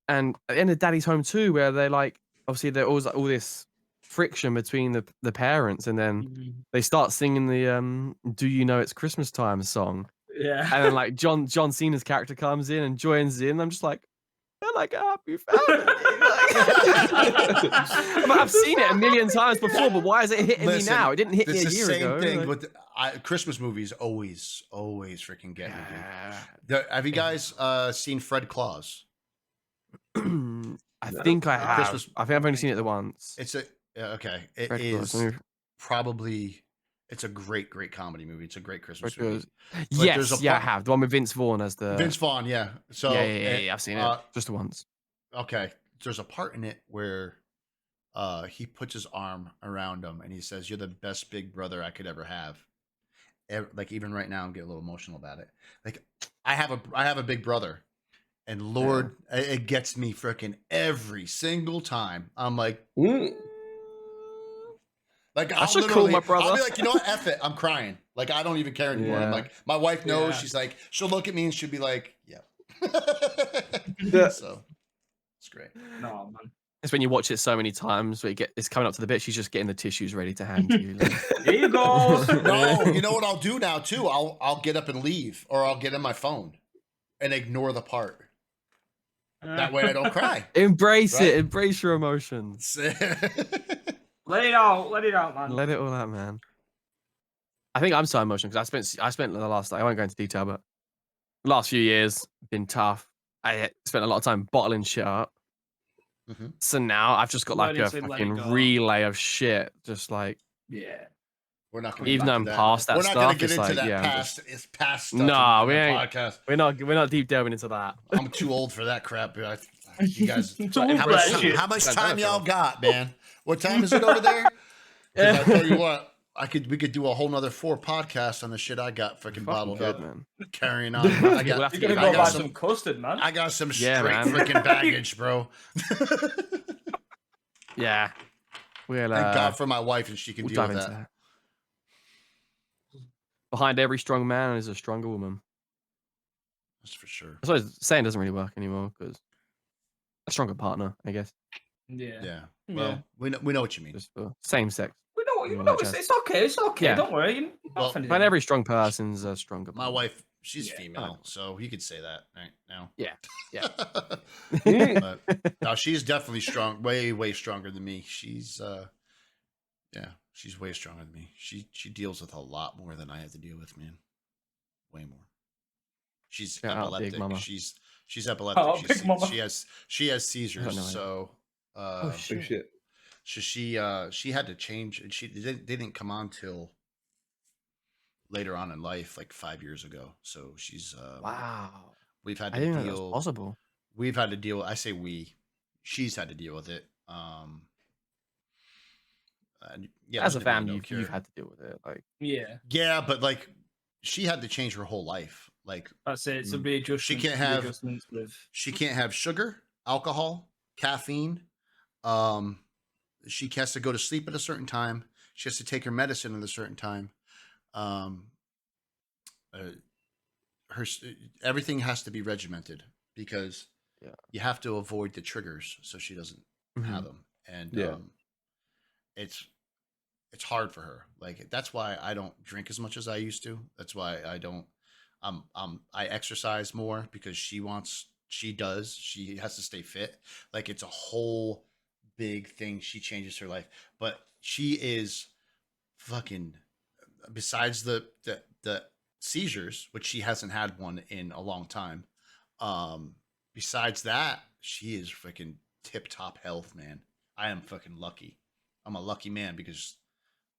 And at the end of Daddy's Home 2, where they're like, obviously, there was like, all this friction between the parents, and then Mhm. they start singing the "Do You Know It's Christmas Time" song, Yeah. and then like John Cena's character comes in and joins in. I'm just like, they're like a happy family. I've seen it a million times before, but why is it hitting me now? It didn't hit me a year ago. It's the same thing like- with Christmas movies. Always freaking get me. Yeah. Have you guys seen Fred Claus? I think I have. Christmas- I think I've only seen it the once. It's a okay. It Fred is Claus. probably. It's a great comedy movie. It's a great Christmas Fred movie. Claus. But there's Yes, a yeah, I part- have. The one with Vince Vaughn as the. Vince Vaughn, yeah. So yeah, I've seen it just the once. Okay, there's a part in it where he puts his arm around him and he says, "You're the best big brother I could ever have." Like even right now, I'm getting a little emotional about it. Like I have a big brother, and Lord, it gets me freaking every single time. I'm like, like I should call my brother. I'll be like, you know what, F it, I'm crying. Like I don't even care anymore. I'm Yeah. like, my wife knows. Yeah. She's like, she'll look at me and she'll be like, yeah. So it's great. No, man. It's when you watch it so many times, where it's coming up to the bit, she's just getting the tissues ready to hand to you. Like, Here you go. No, you know what I'll do now too? I'll get up and leave, or I'll get in my phone and ignore the part. That way I don't cry. embrace Right. it. Embrace your emotions. Let it out. Let it out, man. Let it all out, man. I think I'm so emotional because I spent the last. I won't go into detail, but the last few years been tough. I spent a lot of time bottling shit up. Mhm. So now I've just got like Learning a to let it fucking go. relay of shit. Just like, Yeah. We're not going even though I'm past that We're not going stuff, to get it's into like, that yeah, I'm past. It's past stuff. Nah, in we the ain't. podcast. we're not deep delving into that. I'm too old for that crap. You guys, Too how old for that shit. much Don't time know, y'all Phil. got, man? What time is it over there? 'Cause I tell you what, we could do a whole nother 4 podcasts on the shit I got freaking bottled good, up, man. carrying on. I We'll have got, to You're get gonna you go back buy on. some custard, man. I got some Yeah, straight man. freaking baggage, bro. Yeah, we'll Thank God for my wife, and she can we'll deal dive with into that. that. Behind every strong man is a stronger woman. That's for sure. I suppose saying doesn't really work anymore because a stronger partner, I guess, Yeah. Yeah. Yeah. Well, we know what you mean. just for same sex. We know. You Yeah, know. like It's okay. It's okay. Yeah. Don't worry. You're not Well, offended. Behind every strong person's a stronger. My partner. wife, she's Yeah. female, so you could say that right now. Yeah. But no, she's definitely strong, way stronger than me. She's she's way stronger than me. She deals with a lot more than I have to deal with, man. Way more. She's Shout out, Big epileptic. Mama. She's epileptic. Oh, Big Mama. She has seizures. know. So Oh, Big shit. so she had to change, and they didn't come on till later on in life, like 5 years ago. So she's Wow. we've had I to didn't know that was deal. possible. We've had to deal. I say she's had to deal with it. And yeah, As a there's really family, no you've cure. had to deal with it. Like, Yeah. Yeah, but like she had to change her whole life. Like That's it. It's a big adjustment. She can't big have- adjustments with. she can't have sugar, alcohol, caffeine. She has to go to sleep at a certain time. She has to take her medicine at a certain time. Everything has to be regimented because Yeah. you have to avoid the triggers so she doesn't have them. And Yeah. it's hard for her. Like that's why I don't drink as much as I used to. That's why I don't. I exercise more because she does. She has to stay fit. Like it's a whole big thing. She changes her life, but she is fucking. Besides the seizures, which she hasn't had one in a long time. Besides that, she is freaking tip top health, man. I am fucking lucky. I'm a lucky man because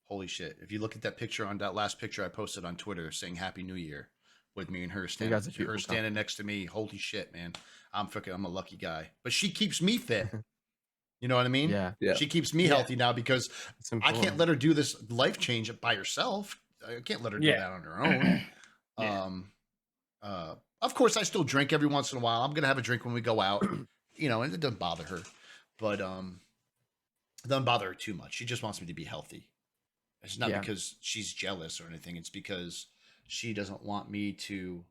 holy shit. If you look at that picture on that last picture I posted on Twitter saying Happy New Year with me and her guys are standing, beautiful her standing next to me, holy shit, man. I'm a lucky guy. But she keeps me fit. You know what I mean? Yeah. Yeah. She keeps me healthy now because It's I important. can't let her do this life change by herself. I can't let her do Yeah. that on her own. Yeah. Of course, I still drink every once in a while. I'm gonna have a drink when we go out, you know, and it doesn't bother her, but it doesn't bother her too much. She just wants me to be healthy. It's not because she's jealous or anything. It's because she doesn't want me to.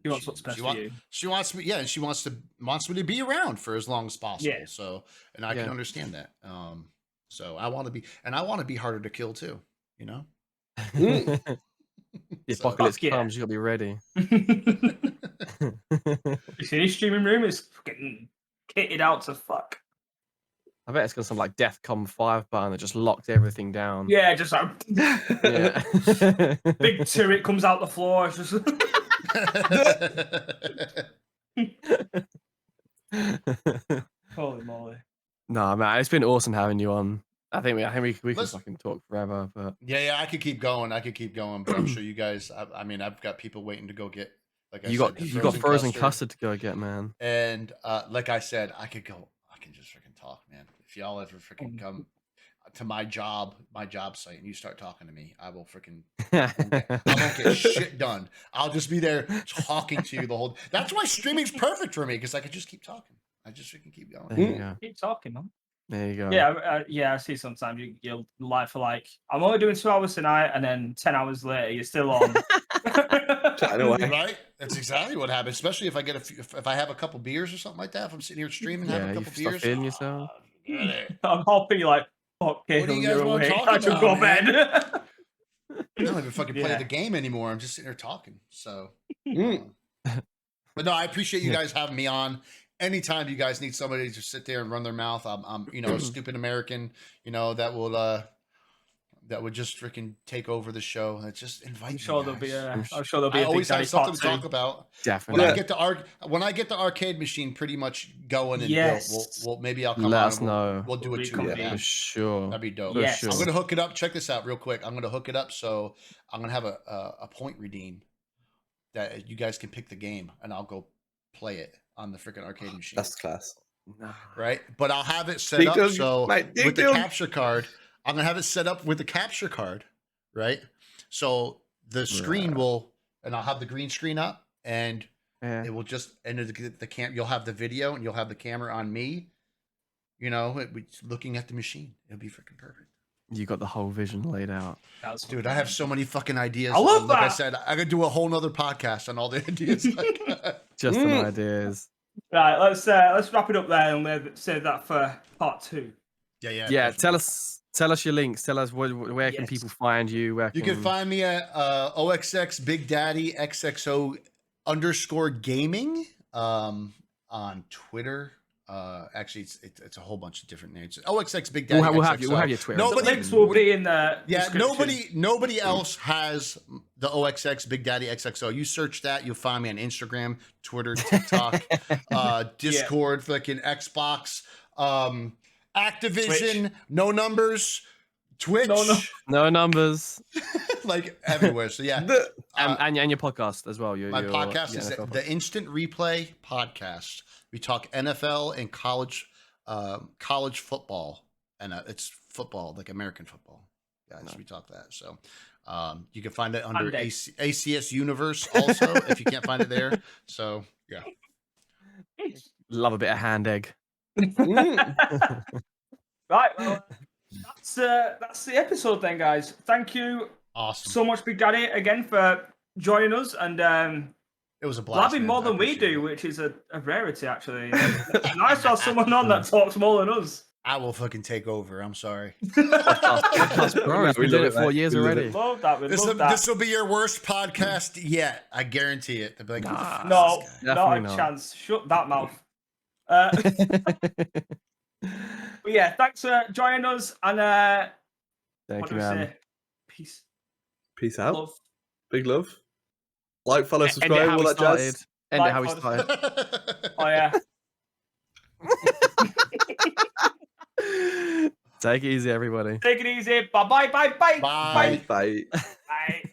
She wants what's best for you. She wants me, yeah, and she wants me to be around for as long as possible. Yeah. So, and I can understand that. So I want to be harder to kill too. You know. The So- apocalypse Fuck yeah. comes, you gotta be ready. You see his streaming room is fucking kitted out to fuck. I bet it's got some like Deathcom 5 button that just locked everything down. Yeah, just like Yeah. big turret comes out the floor. It's just holy moly. No, man, it's been awesome having you on. I think we can Let's- fucking talk forever, but Yeah, I could keep going. But I'm sure you guys. I mean, I've got people waiting to go get. Like I you said, got the frozen custard to go get, man. And like I said, I can just freaking talk, man. If y'all ever freaking come to my job site, and you start talking to me, I will freaking. I won't get shit done. I'll just be there talking to you the whole. That's why streaming's perfect for me because I could just keep talking. I just freaking keep going. There you go. Keep talking, man. There you go. Yeah, I see sometimes you'll live for like, I'm only doing 2 hours tonight, and then 10 hours later, you're still on. Chatting away. Right? That's exactly what happens. Especially if I get if I have a couple beers or something like that. If I'm sitting here streaming, having a you couple start beers, feeling yourself. get it. I'm hopping like, fuck, What do you guys you're wanna awake. talk I should go about, man? bed. I don't even fucking play Yeah. the game anymore. I'm just sitting here talking. So, Mm. but no, I appreciate you guys having me on. Anytime you guys need somebody to sit there and run their mouth, I'm you know, a stupid American, you know, that would just freaking take over the show. And just invite I'm sure me, there'll be guys. I'm sure there'll be I a Big always Daddy have something part to 2. talk about. When Definitely. Yeah. I get the arcade machine pretty much going and Yes. built, we'll maybe I'll come Let on us and know. we'll do a We'll 2 reconvene. of For that. sure. That'd be dope. For Yes. sure. I'm gonna hook it up. Check this out real quick. I'm gonna hook it up so I'm gonna have a point redeem that you guys can pick the game and I'll go play it on the freaking arcade machine. That's class. Nah. Right, but I'll have it set Dig up dug, so mate, dig with the dug. capture card. I'm gonna have it set up with the capture card, right? So the screen will, and I'll have the green screen up, and Yeah. it will just enter the cam. You'll have the video, and you'll have the camera on me. You know, looking at the machine. It'll be freaking perfect. You got the whole vision laid out. Dude, I have so many fucking ideas. I love Like I that. said, I could do a whole nother podcast on all the ideas. Just some ideas. Right, let's wrap it up there and we'll save that for part 2. Yeah. Yeah. Tell us your links. Tell us where can Yes. people find you? Where You can find me at OxxBigDaddyxxO _ on Twitter. Actually, it's a whole bunch of different names. OxxBigDaddyxxO. We'll have your Twitter. The links will be in the Yeah, description. nobody else has the OxxBigDaddyxxO. You search that, you'll find me on Instagram, Twitter, TikTok, Discord, fucking Xbox, Activision, Twitch. no numbers, Twitch, No numbers. like everywhere. So yeah, And your podcast as well. my podcast your is NFL the Instant Replay Podcast. We talk NFL and college football, and it's football, like American football. Guys, we talk that. So you can find it under Sunday. ACS Universe also if you can't find it there. So yeah, Love a bit of hand egg. Right, well, that's the episode then, guys. Thank you awesome. so much, Big Daddy, again for joining us and It was a blast. blabbing man. more I than we appreciate do, it. which is a rarity actually. It's nice to have someone on that talks more than us. I will fucking take over. I'm sorry. Podcast Bros. We We did love it it, 4 mate. years We love already. Love that. We This love that. will be your worst podcast yet. I guarantee it. They'll be like, "Who the fuck is No, this guy?" not Definitely a not. chance. Shut that mouth. But yeah, thanks for joining us and Thank what you, do we man. say? Peace. Peace out. Love. Big love. Like, follow, End it subscribe, how all we that jazz. started. End it how we Like, started. Oh yeah. Take it easy, everybody. Take it easy. Bye bye bye bye Bye. Bye. bye.